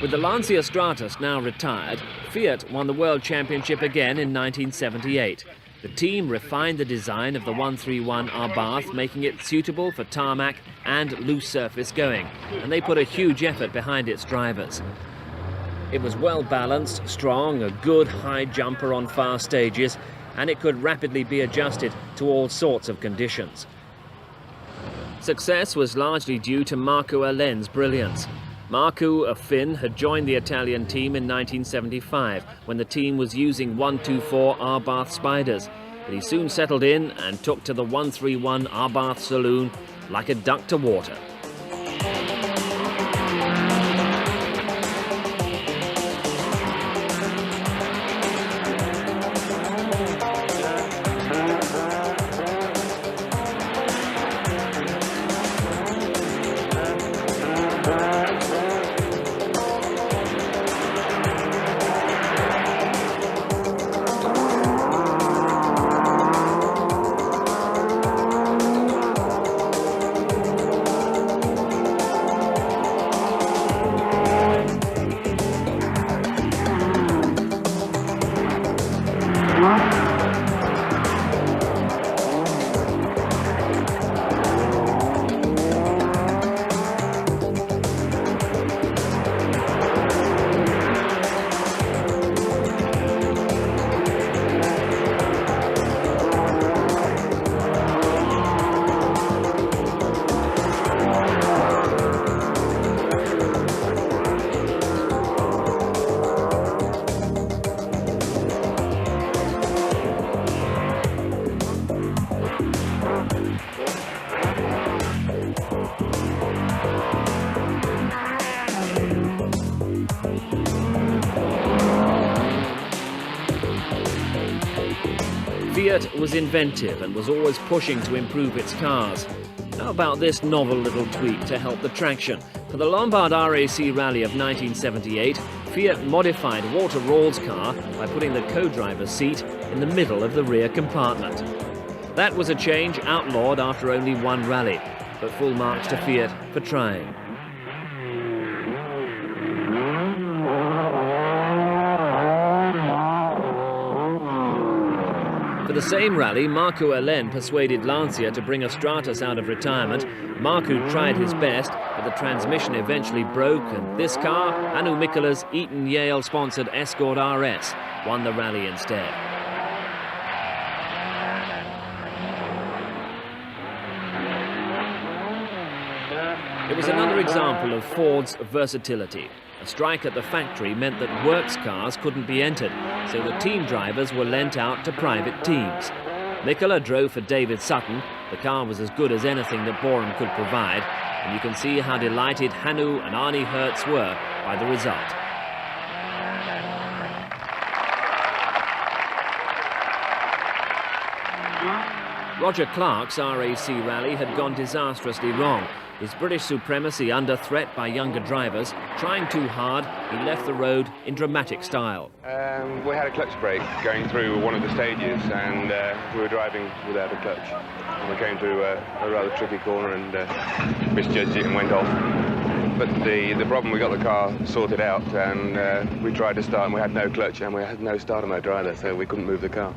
With the Lancia Stratus now retired, Fiat won the World Championship again in 1978. The team refined the design of the 131 Abarth, making it suitable for tarmac and loose surface going, and they put a huge effort behind its drivers. It was well balanced, strong, a good high jumper on fast stages, and it could rapidly be adjusted to all sorts of conditions. Success was largely due to Markku Alen's brilliance. Markku, a Finn, had joined the Italian team in 1975 when the team was using 124 Abarth Spiders, but he soon settled in and took to the 131 Abarth saloon like a duck to water. Fiat was inventive and was always pushing to improve its cars. How about this novel little tweak to help the traction? For the Lombard RAC Rally of 1978, Fiat modified Walter Rawls' car by putting the co-driver's seat in the middle of the rear compartment. That was a change outlawed after only one rally, but full marks to Fiat for trying. For the same rally, Markku Alen persuaded Lancia to bring a Stratus out of retirement. Markku tried his best, but the transmission eventually broke, and this car, Hannu Mikkola's Eaton Yale-sponsored Escort RS, won the rally instead. It was another example of Ford's versatility. A strike at the factory meant that works cars couldn't be entered, so the team drivers were lent out to private teams. Mikkola drove for David Sutton. The car was as good as anything that Borum could provide, and you can see how delighted Hannu and Arnie Hertz were by the result. Roger Clark's RAC rally had gone disastrously wrong. His British supremacy under threat by younger drivers. Trying too hard, he left the road in dramatic style. We had a clutch break going through one of the stages, and we were driving without a clutch. And we came to a rather tricky corner and misjudged it and went off. But the problem, we got the car sorted out, and we tried to start, and we had no clutch, and we had no starter motor either, so we couldn't move the car.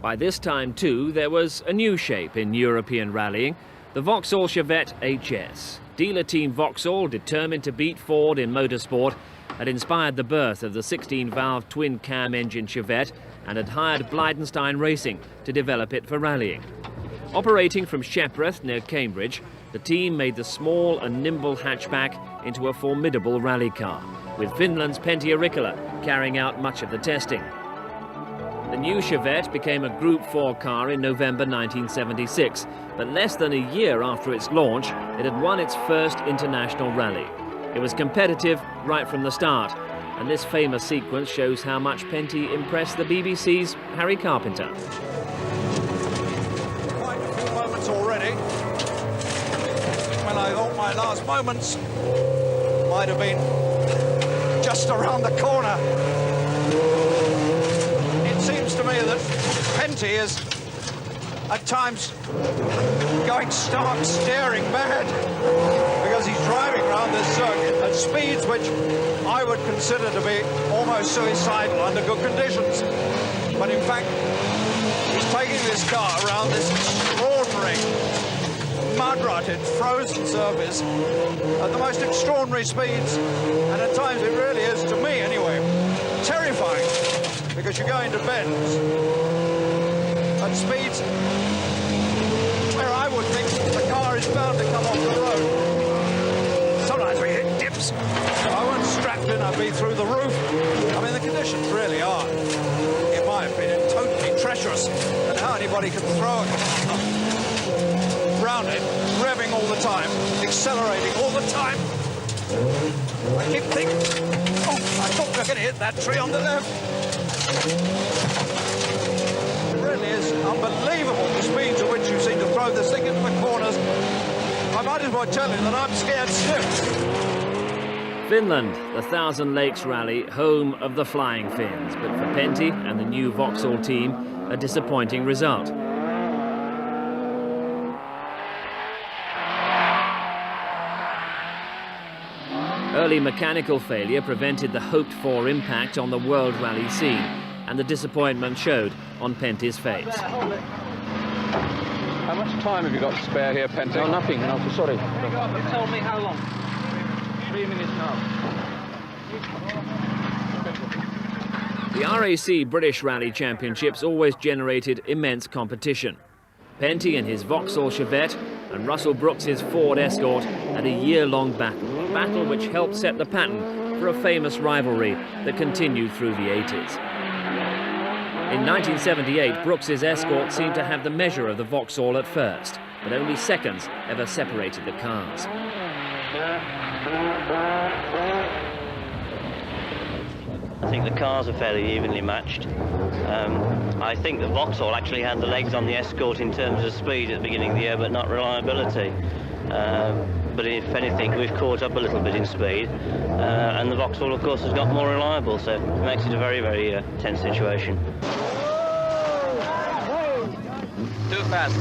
By this time, too, there was a new shape in European rallying, the Vauxhall Chevette HS. Dealer team Vauxhall, determined to beat Ford in motorsport, had inspired the birth of the 16-valve twin-cam engine Chevette and had hired Blydenstein Racing to develop it for rallying. Operating from Shepworth near Cambridge, the team made the small and nimble hatchback into a formidable rally car, with Finland's Pentti Airikkala carrying out much of the testing. The new Chevette became a Group 4 car in November 1976, but less than a year after its launch, it had won its first international rally. It was competitive right from the start, and this famous sequence shows how much Pentti impressed the BBC's Harry Carpenter. Quite a few moments already, when I thought my last moments might have been just around the corner. Seems to me that Pentti is at times going stark staring mad because he's driving around this circuit at speeds which I would consider to be almost suicidal under good conditions. But in fact, he's taking this car around this extraordinary mud-rutted, frozen surface at the most extraordinary speeds, and at times it really is, to me anyway, terrifying. Because you're going to bends at speeds where I would think the car is bound to come off the road. Sometimes we hit dips. If I weren't strapped in, I'd be through the roof. I mean, the conditions really are, in my opinion, totally treacherous. And how anybody can throw a car around it, revving all the time, accelerating all the time. I keep thinking, oh, I thought we were going to hit that tree on the left. It really is unbelievable the speeds at which you seem to throw this thing into the corners. I might as well tell you that I'm scared stiff. Finland, the Thousand Lakes Rally, home of the Flying Finns, but for Pentti and the new Vauxhall team, a disappointing result. Early mechanical failure prevented the hoped-for impact on the world rally scene, and the disappointment showed on Pentti's face. How much time have you got to spare here, Pentti? No, nothing. No, sorry. Tell me how long? 3 minutes now. The RAC British Rally Championships always generated immense competition. Pentti and his Vauxhall Chevette and Russell Brooks's Ford Escort had a year-long battle, a battle which helped set the pattern for a famous rivalry that continued through the 80s. In 1978, Brooks's Escort seemed to have the measure of the Vauxhall at first, but only seconds ever separated the cars. I think the cars are fairly evenly matched. I think that Vauxhall actually had the legs on the Escort in terms of speed at the beginning of the year, but not reliability. But if anything, we've caught up a little bit in speed, and the Vauxhall, of course, has got more reliable, so it makes it a very, very tense situation. Too fast.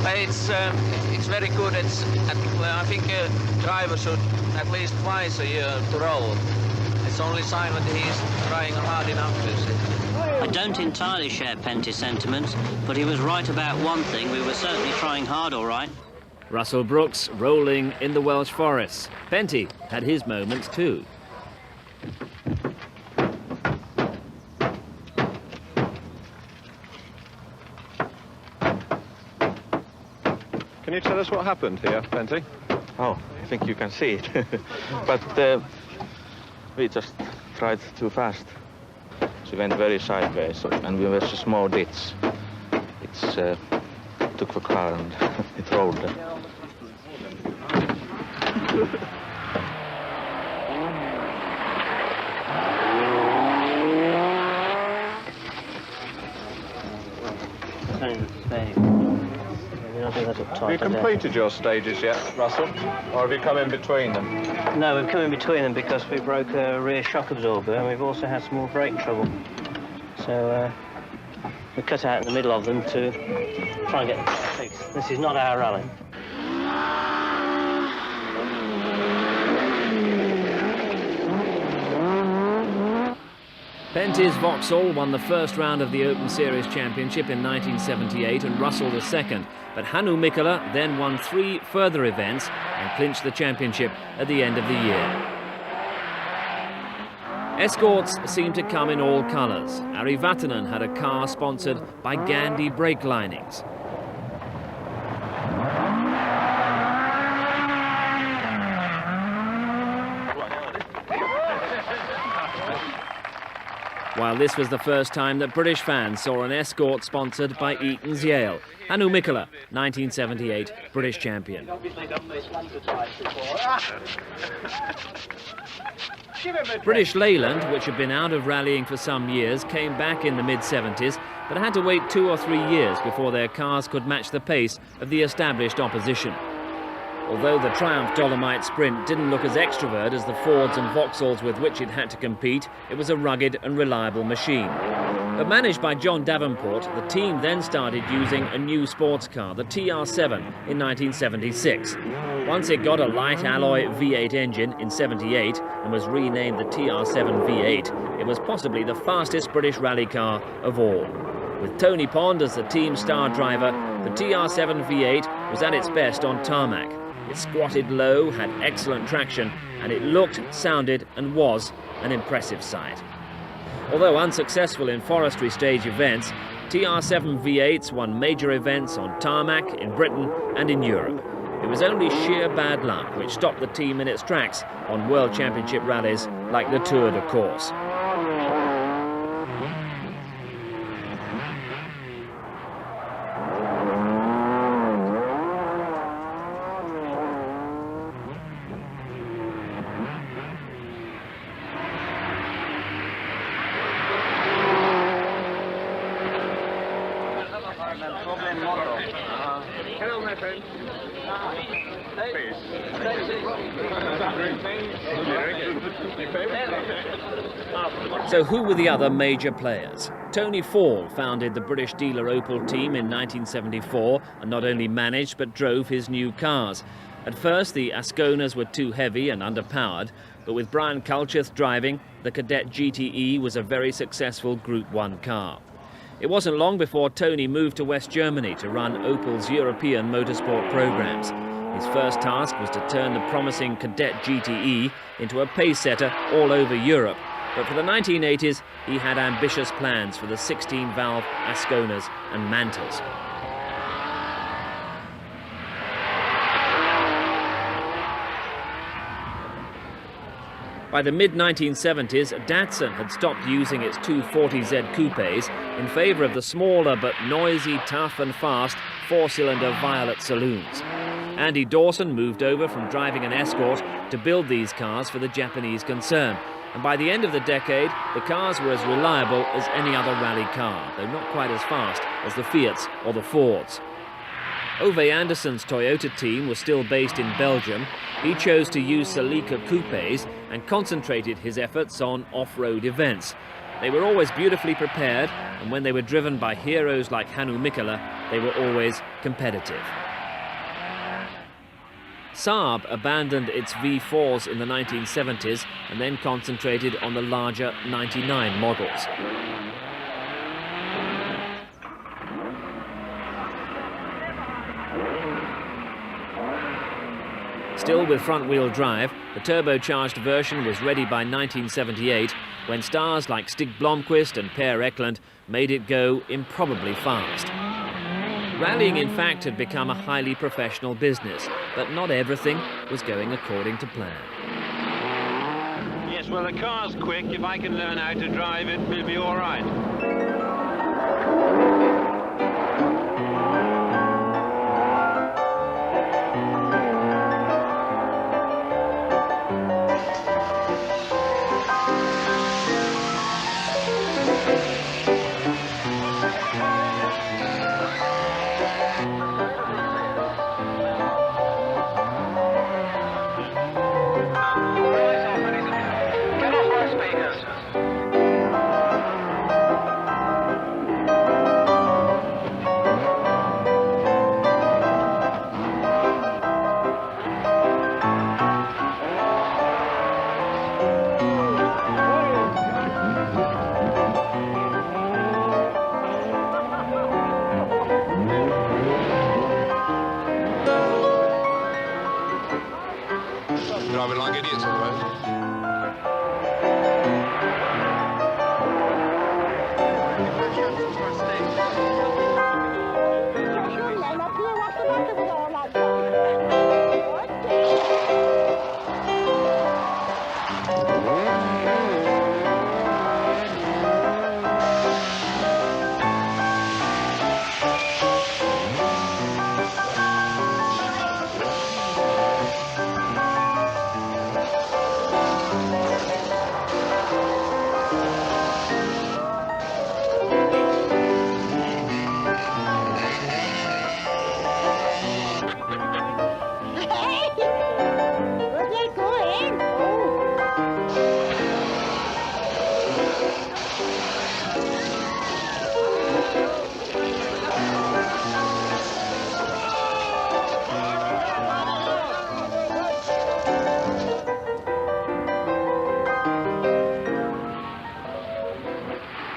But it's very good. I think a driver should at least twice a year to roll. It's only sign that he's trying hard enough to see. I don't entirely share Pentti's sentiments, but he was right about one thing. We were certainly trying hard, all right. Russell Brooks rolling in the Welsh forests. Pentti had his moments too. Can you tell us what happened here, Pentti? Oh, I think you can see it. But we just tried too fast. She went very sideways, and we were a small ditch. It took the car and it rolled. bit tight. Have you completed your stages yet, Russell? Or have you come in between them? No, we've come in between them because we broke a rear shock absorber and we've also had some more brake trouble. So we cut out in the middle of them to try and get them fixed. This is not our rally. Pentti's Vauxhall won the first round of the Open Series Championship in 1978 and Russell the second. But Hannu Mikkola then won 3 further events and clinched the championship at the end of the year. Escorts seemed to come in all colours. Ari Vatanen had a car sponsored by Gandhi brake linings. While this was the first time that British fans saw an Escort sponsored by Eton's Yale. Hannu Mikkola, 1978 British champion. British Leyland, which had been out of rallying for some years, came back in the mid-70s, but had to wait 2 or 3 years before their cars could match the pace of the established opposition. Although the Triumph Dolomite Sprint didn't look as extrovert as the Fords and Vauxhalls with which it had to compete, it was a rugged and reliable machine. But managed by John Davenport, the team then started using a new sports car, the TR7, in 1976. Once it got a light alloy V8 engine in 78 and was renamed the TR7 V8, it was possibly the fastest British rally car of all. With Tony Pond as the team's star driver, the TR7 V8 was at its best on tarmac. It squatted low, had excellent traction, and it looked, sounded and was an impressive sight. Although unsuccessful in forestry stage events, TR7 V8s won major events on tarmac in Britain and in Europe. It was only sheer bad luck which stopped the team in its tracks on World Championship rallies like the Tour de Corse. Hello, my friend. So who were the other major players? Tony Fall founded the British dealer Opel team in 1974 and not only managed but drove his new cars. At first the Asconas were too heavy and underpowered, but with Brian Culcheth driving, the Cadet GTE was a very successful Group 1 car. It wasn't long before Tony moved to West Germany to run Opel's European motorsport programs. His first task was to turn the promising Cadet GTE into a pace-setter all over Europe. But for the 1980s, he had ambitious plans for the 16-valve Asconas and Mantas. By the mid-1970s, Datsun had stopped using its 240Z coupes in favour of the smaller but noisy, tough and fast 4-cylinder Violet saloons. Andy Dawson moved over from driving an Escort to build these cars for the Japanese concern. And by the end of the decade, the cars were as reliable as any other rally car, though not quite as fast as the Fiats or the Fords. Ove Anderson's Toyota team was still based in Belgium. He chose to use Celica coupes and concentrated his efforts on off-road events. They were always beautifully prepared, and when they were driven by heroes like Hannu Mikkola, they were always competitive. Saab abandoned its V4s in the 1970s and then concentrated on the larger 99 models. Still with front-wheel drive, the turbocharged version was ready by 1978 when stars like Stig Blomqvist and Per Eklund made it go improbably fast. Rallying, in fact, had become a highly professional business, but not everything was going according to plan. Yes, well, the car's quick. If I can learn how to drive it, we'll be all right.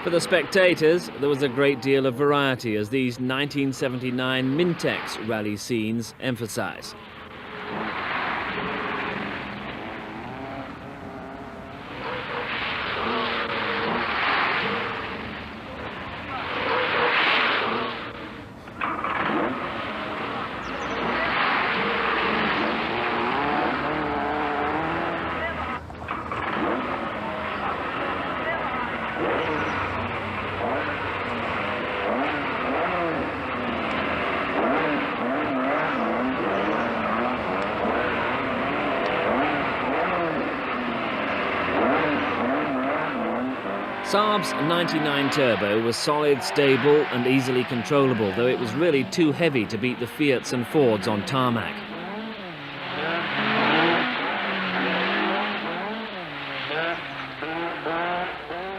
For the spectators, there was a great deal of variety, as these 1979 Mintex rally scenes emphasise. Saab's 99 Turbo was solid, stable and easily controllable, though it was really too heavy to beat the Fiats and Fords on tarmac.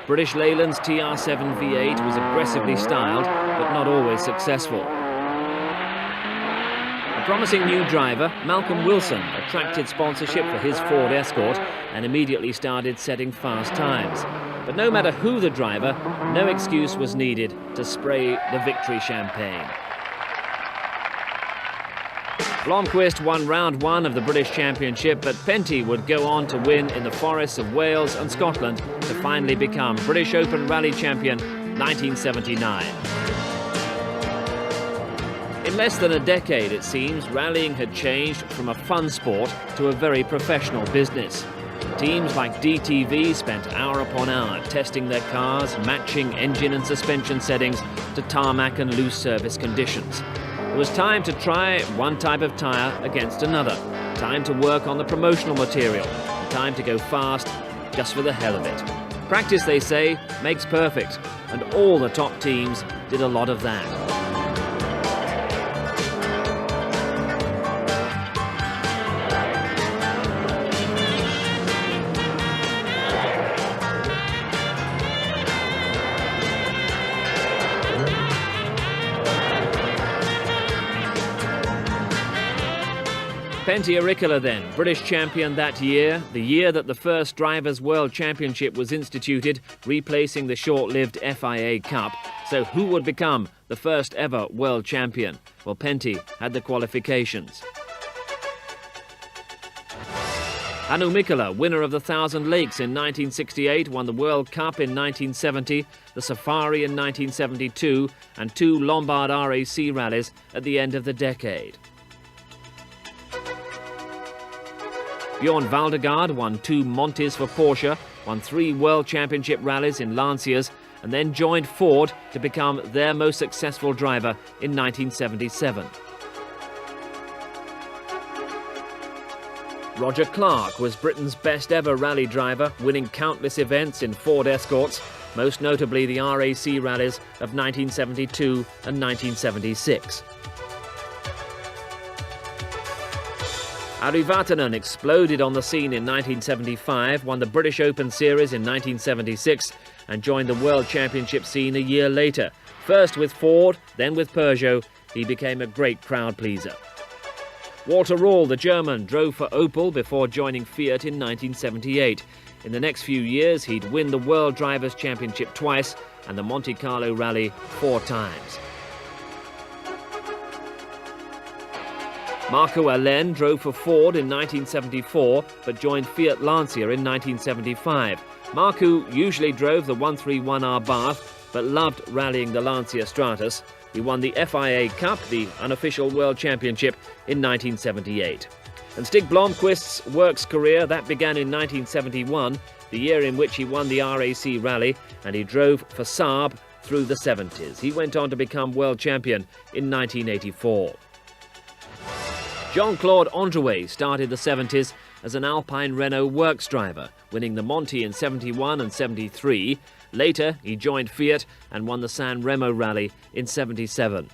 British Leyland's TR7 V8 was aggressively styled, but not always successful. A promising new driver, Malcolm Wilson, attracted sponsorship for his Ford Escort and immediately started setting fast times. But no matter who the driver, no excuse was needed to spray the victory champagne. Blomqvist won round 1 of the British Championship, but Pentti would go on to win in the forests of Wales and Scotland to finally become British Open Rally Champion 1979. In less than a decade, it seems, rallying had changed from a fun sport to a very professional business. Teams like DTV spent hour upon hour testing their cars, matching engine and suspension settings to tarmac and loose surface conditions. It was time to try one type of tyre against another, time to work on the promotional material, and time to go fast just for the hell of it. Practice, they say, makes perfect, and all the top teams did a lot of that. Pentti Airikkala then, British champion that year, the year that the first Drivers' World Championship was instituted, replacing the short-lived FIA Cup. So who would become the first ever world champion? Well, Pentti had the qualifications. Hannu Mikkola, winner of the Thousand Lakes in 1968, won the World Cup in 1970, the Safari in 1972, and 2 Lombard RAC rallies at the end of the decade. Bjorn Waldegaard won 2 Montes for Porsche, won 3 World Championship rallies in Lancias, and then joined Ford to become their most successful driver in 1977. Roger Clark was Britain's best ever rally driver, winning countless events in Ford Escorts, most notably the RAC rallies of 1972 and 1976. Ari Vatanen exploded on the scene in 1975, won the British Open Series in 1976 and joined the World Championship scene a year later. First with Ford, then with Peugeot, he became a great crowd pleaser. Walter Rohel, the German, drove for Opel before joining Fiat in 1978. In the next few years, he'd win the World Drivers' Championship twice and the Monte Carlo Rally 4 times. Markku Alen drove for Ford in 1974, but joined Fiat Lancia in 1975. Markku usually drove the 131R Bath, but loved rallying the Lancia Stratus. He won the FIA Cup, the unofficial World Championship, in 1978. And Stig Blomqvist's works career, that began in 1971, the year in which he won the RAC Rally, and he drove for Saab through the 70s. He went on to become world champion in 1984. Jean-Claude Andruet started the 70s as an Alpine Renault works driver, winning the Monte in 71 and 73. Later, he joined Fiat and won the San Remo Rally in 77.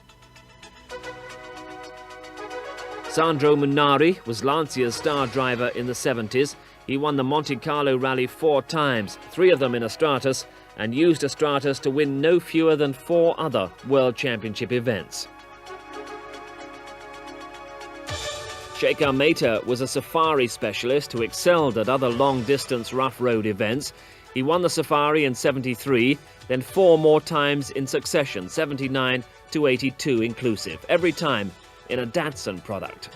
Sandro Munari was Lancia's star driver in the 70s. He won the Monte Carlo Rally 4 times, 3 of them in a Stratus, and used a Stratus to win no fewer than 4 other World Championship events. Shekhar Mehta was a safari specialist who excelled at other long-distance rough road events. He won the Safari in '73, then 4 more times in succession, '79 to '82 inclusive, every time in a Datsun product.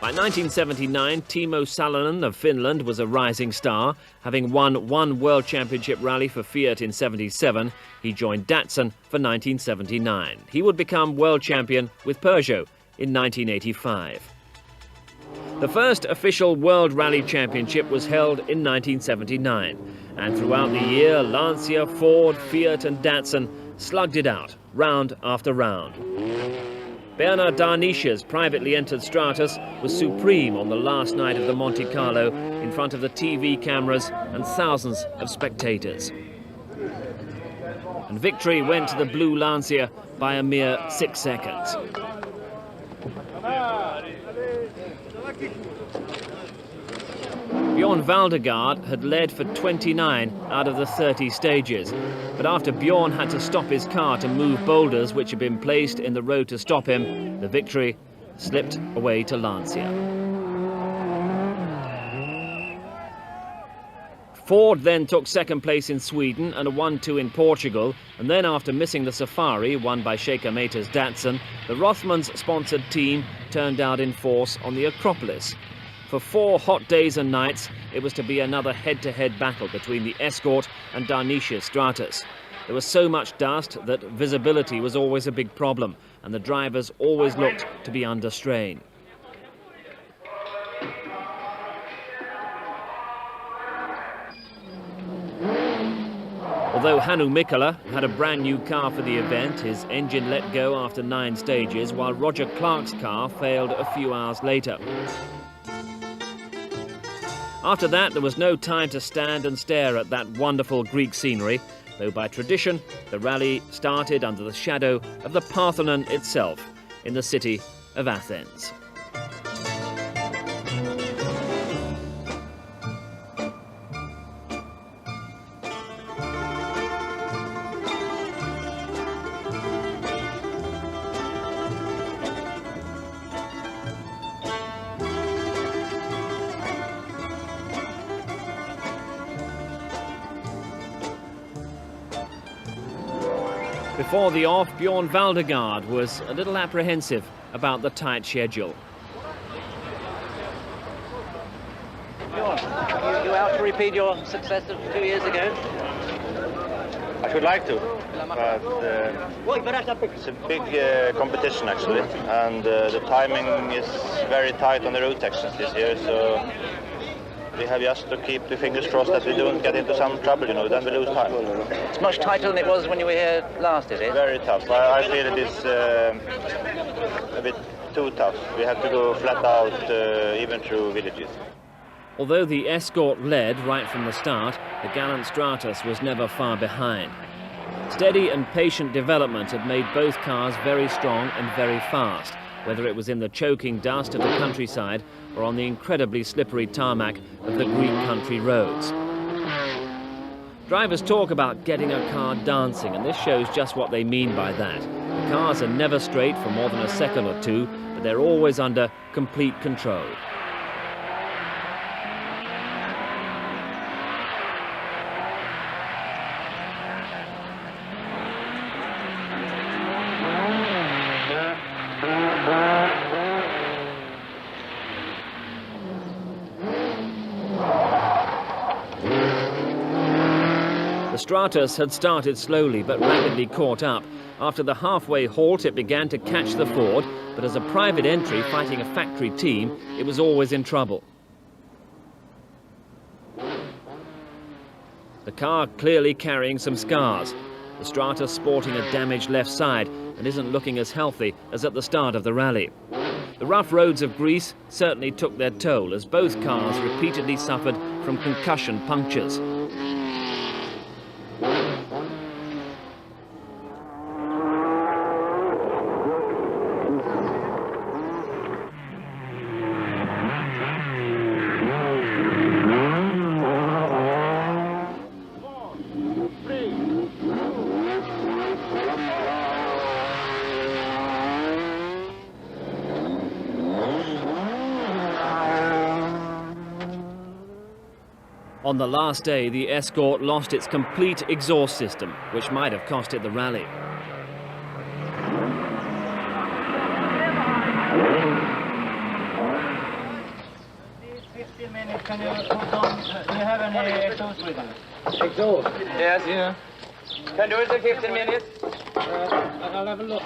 By 1979, Timo Salonen of Finland was a rising star. Having won 1 World Championship rally for Fiat in '77, he joined Datsun for 1979. He would become world champion with Peugeot in 1985. The first official World Rally Championship was held in 1979, and throughout the year, Lancia, Ford, Fiat and Datsun slugged it out, round after round. Bernard Darniche's privately entered Stratus was supreme on the last night of the Monte Carlo in front of the TV cameras and thousands of spectators. And victory went to the blue Lancia by a mere 6 seconds. Bjorn Waldegaard had led for 29 out of the 30 stages, but after Bjorn had to stop his car to move boulders which had been placed in the road to stop him, the victory slipped away to Lancia. Ford then took second place in Sweden and a 1-2 in Portugal, and then after missing the Safari, won by Sheikha Mehta's Datsun, the Rothmans-sponsored team turned out in force on the Acropolis. For 4 hot days and nights, it was to be another head-to-head battle between the Escort and Darniche's Stratus. There was so much dust that visibility was always a big problem, and the drivers always looked to be under strain. Although Hannu Mikkola had a brand new car for the event, his engine let go after 9 stages, while Roger Clark's car failed a few hours later. After that, there was no time to stand and stare at that wonderful Greek scenery, though by tradition, the rally started under the shadow of the Parthenon itself in the city of Athens. Before the off, Bjorn Waldegaard was a little apprehensive about the tight schedule. Bjorn, you out to repeat your success of 2 years ago? I would like to, but it's a big competition actually, and the timing is very tight on the road sections this year, so we have just to keep the fingers crossed that we don't get into some trouble, you know, then we lose time. It's much tighter than it was when you were here last, is it? Very tough. I feel it is a bit too tough. We have to go flat out, even through villages. Although the Escort led right from the start, the gallant Stratus was never far behind. Steady and patient development had made both cars very strong and very fast, whether it was in the choking dust of the countryside or on the incredibly slippery tarmac of the Greek country roads. Drivers talk about getting a car dancing, and this shows just what they mean by that. The cars are never straight for more than a second or two, but they're always under complete control. The Stratus had started slowly but rapidly caught up. After the halfway halt, it began to catch the Ford, but as a private entry fighting a factory team, it was always in trouble. The car clearly carrying some scars. The Stratus sporting a damaged left side and isn't looking as healthy as at the start of the rally. The rough roads of Greece certainly took their toll as both cars repeatedly suffered from concussion punctures. On On the last day, the Escort lost its complete exhaust system, which might have cost it the rally. Can you put on, do you have any exhaust with you? Exhaust? Yes. Yeah. Can do it in 15 minutes. I'll have a look.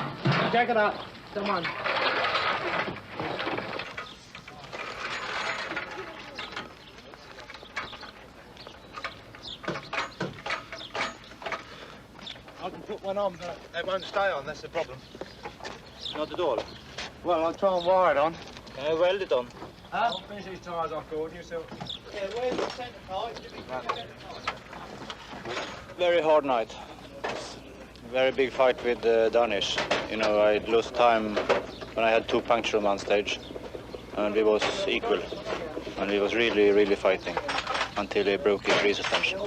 Check it out. Come on. I can put one on, but it won't stay on, that's the problem. Not at all. Well, I'll try and wire it on. Can I weld it on? Huh? I'll finish these tyres off, Gordon, yourself. Yeah, where's the centre part? Very hard night. Very big fight with Danish. You know, I lost time when I had 2 punctures on one stage, and we was equal. And he was really, really fighting until he broke his rear suspension.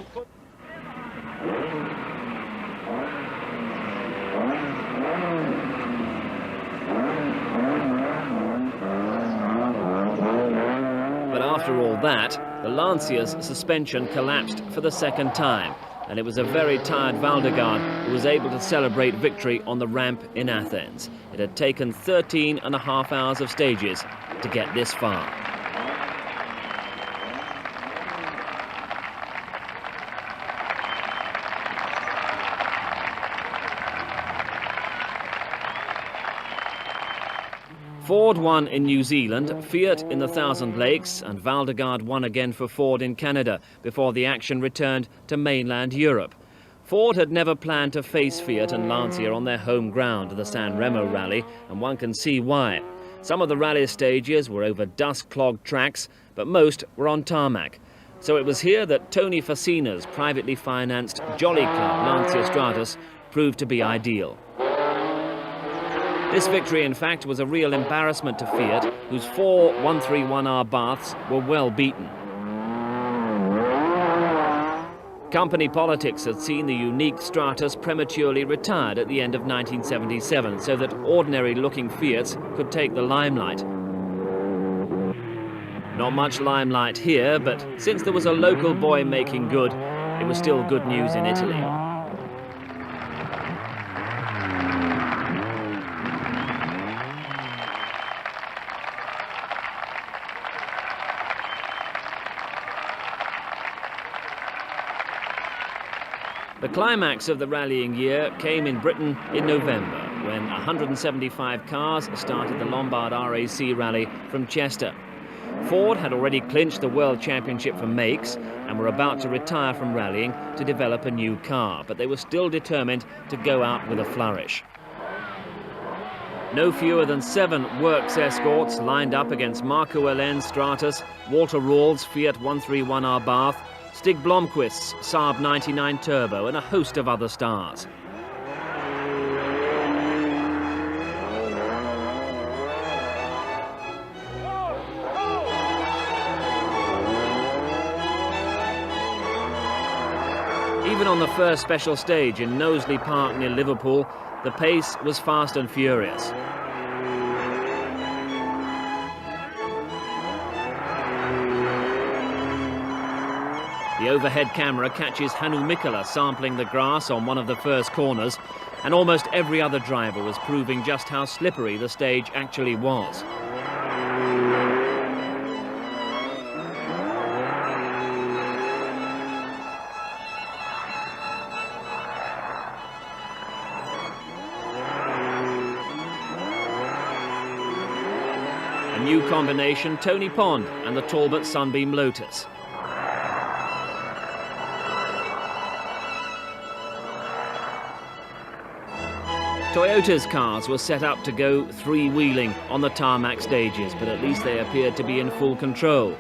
But after all that, the Lancia's suspension collapsed for the second time, and it was a very tired Waldegaard who was able to celebrate victory on the ramp in Athens. It had taken 13.5 hours of stages to get this far. Ford won in New Zealand, Fiat in the Thousand Lakes, and Waldegaard won again for Ford in Canada before the action returned to mainland Europe. Ford had never planned to face Fiat and Lancia on their home ground, the San Remo rally, and one can see why. Some of the rally stages were over dust-clogged tracks, but most were on tarmac. So it was here that Tony Facina's privately financed Jolly Club Lancia Stratus proved to be ideal. This victory, in fact, was a real embarrassment to Fiat, whose 4 131R baths were well beaten. Company politics had seen the unique Stratus prematurely retired at the end of 1977, so that ordinary-looking Fiats could take the limelight. Not much limelight here, but since there was a local boy making good, it was still good news in Italy. The climax of the rallying year came in Britain in November, when 175 cars started the Lombard RAC rally from Chester. Ford had already clinched the World Championship for makes and were about to retire from rallying to develop a new car, but they were still determined to go out with a flourish. No fewer than 7 Works Escorts lined up against Markku Alen's Stratus, Walter Rawls' Fiat 131R Bath, Stig Blomqvist's Saab 99 Turbo, and a host of other stars. Even on the first special stage in Knowsley Park near Liverpool, the pace was fast and furious. The overhead camera catches Hannu Mikkola sampling the grass on one of the first corners, and almost every other driver was proving just how slippery the stage actually was. A new combination, Tony Pond and the Talbot Sunbeam Lotus. Toyota's cars were set up to go three-wheeling on the tarmac stages, but at least they appeared to be in full control.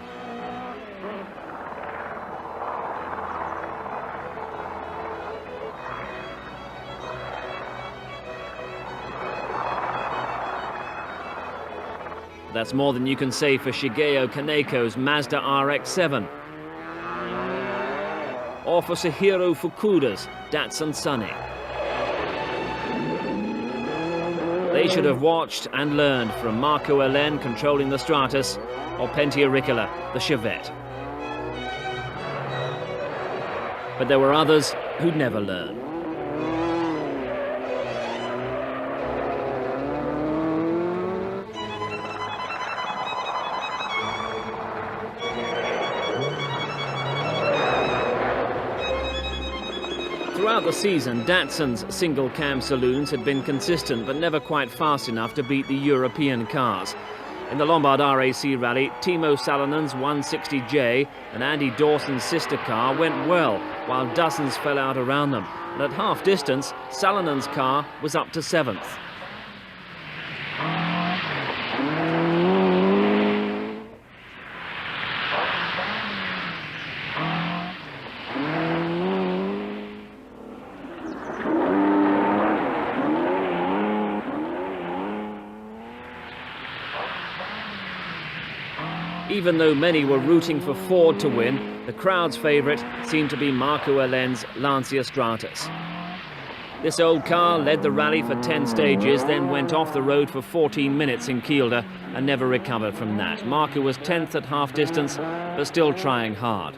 That's more than you can say for Shigeo Kaneko's Mazda RX-7. Or for Sahiro Fukuda's Datsun Sunny. They should have watched and learned from Markku Alen controlling the Stratus or Pentti Airikkala the Chevette. But there were others who'd never learn. Throughout the season, Datsun's single-cam saloons had been consistent but never quite fast enough to beat the European cars. In the Lombard RAC rally, Timo Salonen's 160J and Andy Dawson's sister car went well, while dozens fell out around them. And at half distance, Salonen's car was up to 7th. Even though many were rooting for Ford to win, the crowd's favourite seemed to be Markku Alen's Lancia Stratus. This old car led the rally for 10 stages, then went off the road for 14 minutes in Kielder and never recovered from that. Markku was 10th at half distance, but still trying hard.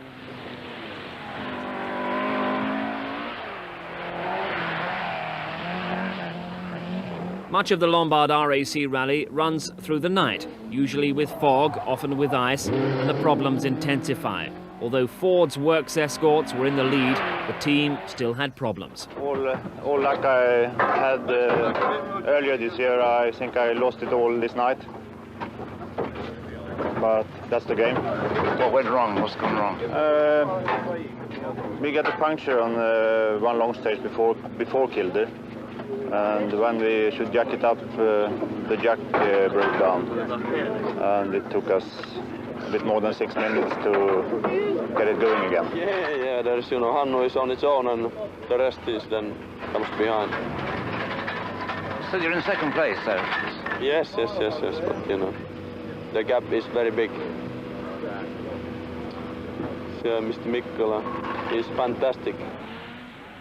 Much of the Lombard RAC rally runs through the night, usually with fog, often with ice, and the problems intensify. Although Ford's works escorts were in the lead, the team still had problems. All like I had earlier this year, I think I lost it all this night. But that's the game. What went wrong? What's gone wrong? We got a puncture on one long stage before Kielder. And when we should jack it up, the jack broke down. And it took us a bit more than 6 minutes to get it going again. Yeah, there's, Hannu is on its own and the rest is then comes behind. So you're in second place, sir? Yes, but the gap is very big. So, Mr. Mikkola is fantastic.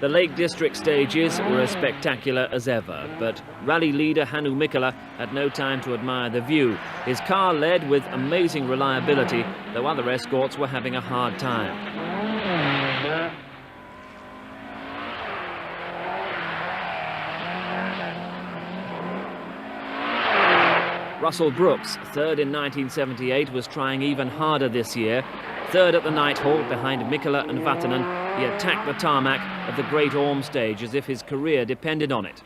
The Lake District stages were as spectacular as ever, but rally leader Hannu Mikkola had no time to admire the view. His car led with amazing reliability, though other escorts were having a hard time. Russell Brooks, third in 1978, was trying even harder this year. Third at the night halt behind Mikkola and Vatanen, he attacked the tarmac of the Great Orme stage as if his career depended on it.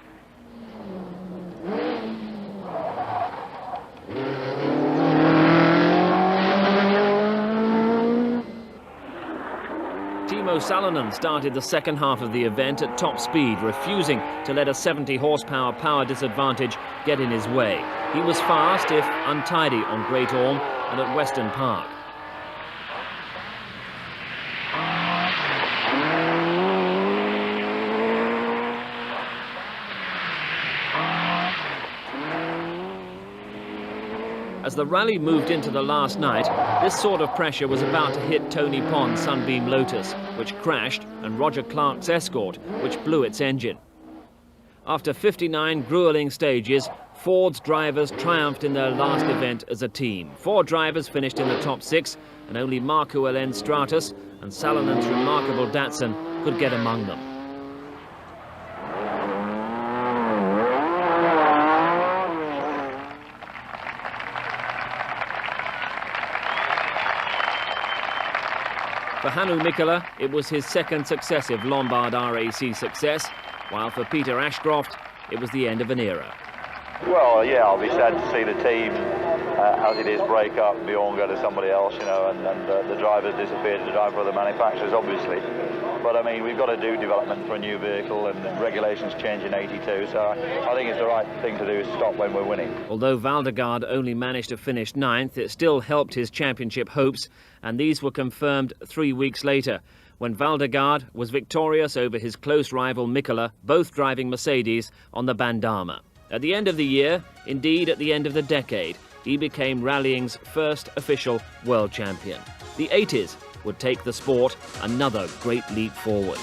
Timo Salonen started the second half of the event at top speed, refusing to let a 70 horsepower power disadvantage get in his way. He was fast, if untidy, on Great Orme and at Western Park. As the rally moved into the last night, this sort of pressure was about to hit Tony Pond's Sunbeam Lotus, which crashed, and Roger Clark's Escort, which blew its engine. After 59 gruelling stages, Ford's drivers triumphed in their last event as a team. 4 drivers finished in the top 6, and only Markku Alen's Stratus and Salonen's remarkable Datsun could get among them. For Hannu Mikkola, it was his second successive Lombard RAC success, while for Peter Ashcroft, it was the end of an era. Well, yeah, I'll be sad to see the team, as it is, break up, Bjorn go to somebody else, and the drivers disappear to the driver of the manufacturers, obviously. But, I mean, we've got to do development for a new vehicle, and regulations change in '82, so I think it's the right thing to do is stop when we're winning. Although Waldegaard only managed to finish 9th, it still helped his championship hopes, and these were confirmed 3 weeks later, when Waldegaard was victorious over his close rival Mikkola, both driving Mercedes, on the Bandama. At the end of the year, indeed at the end of the decade, he became rallying's first official world champion. The '80s would take the sport another great leap forward.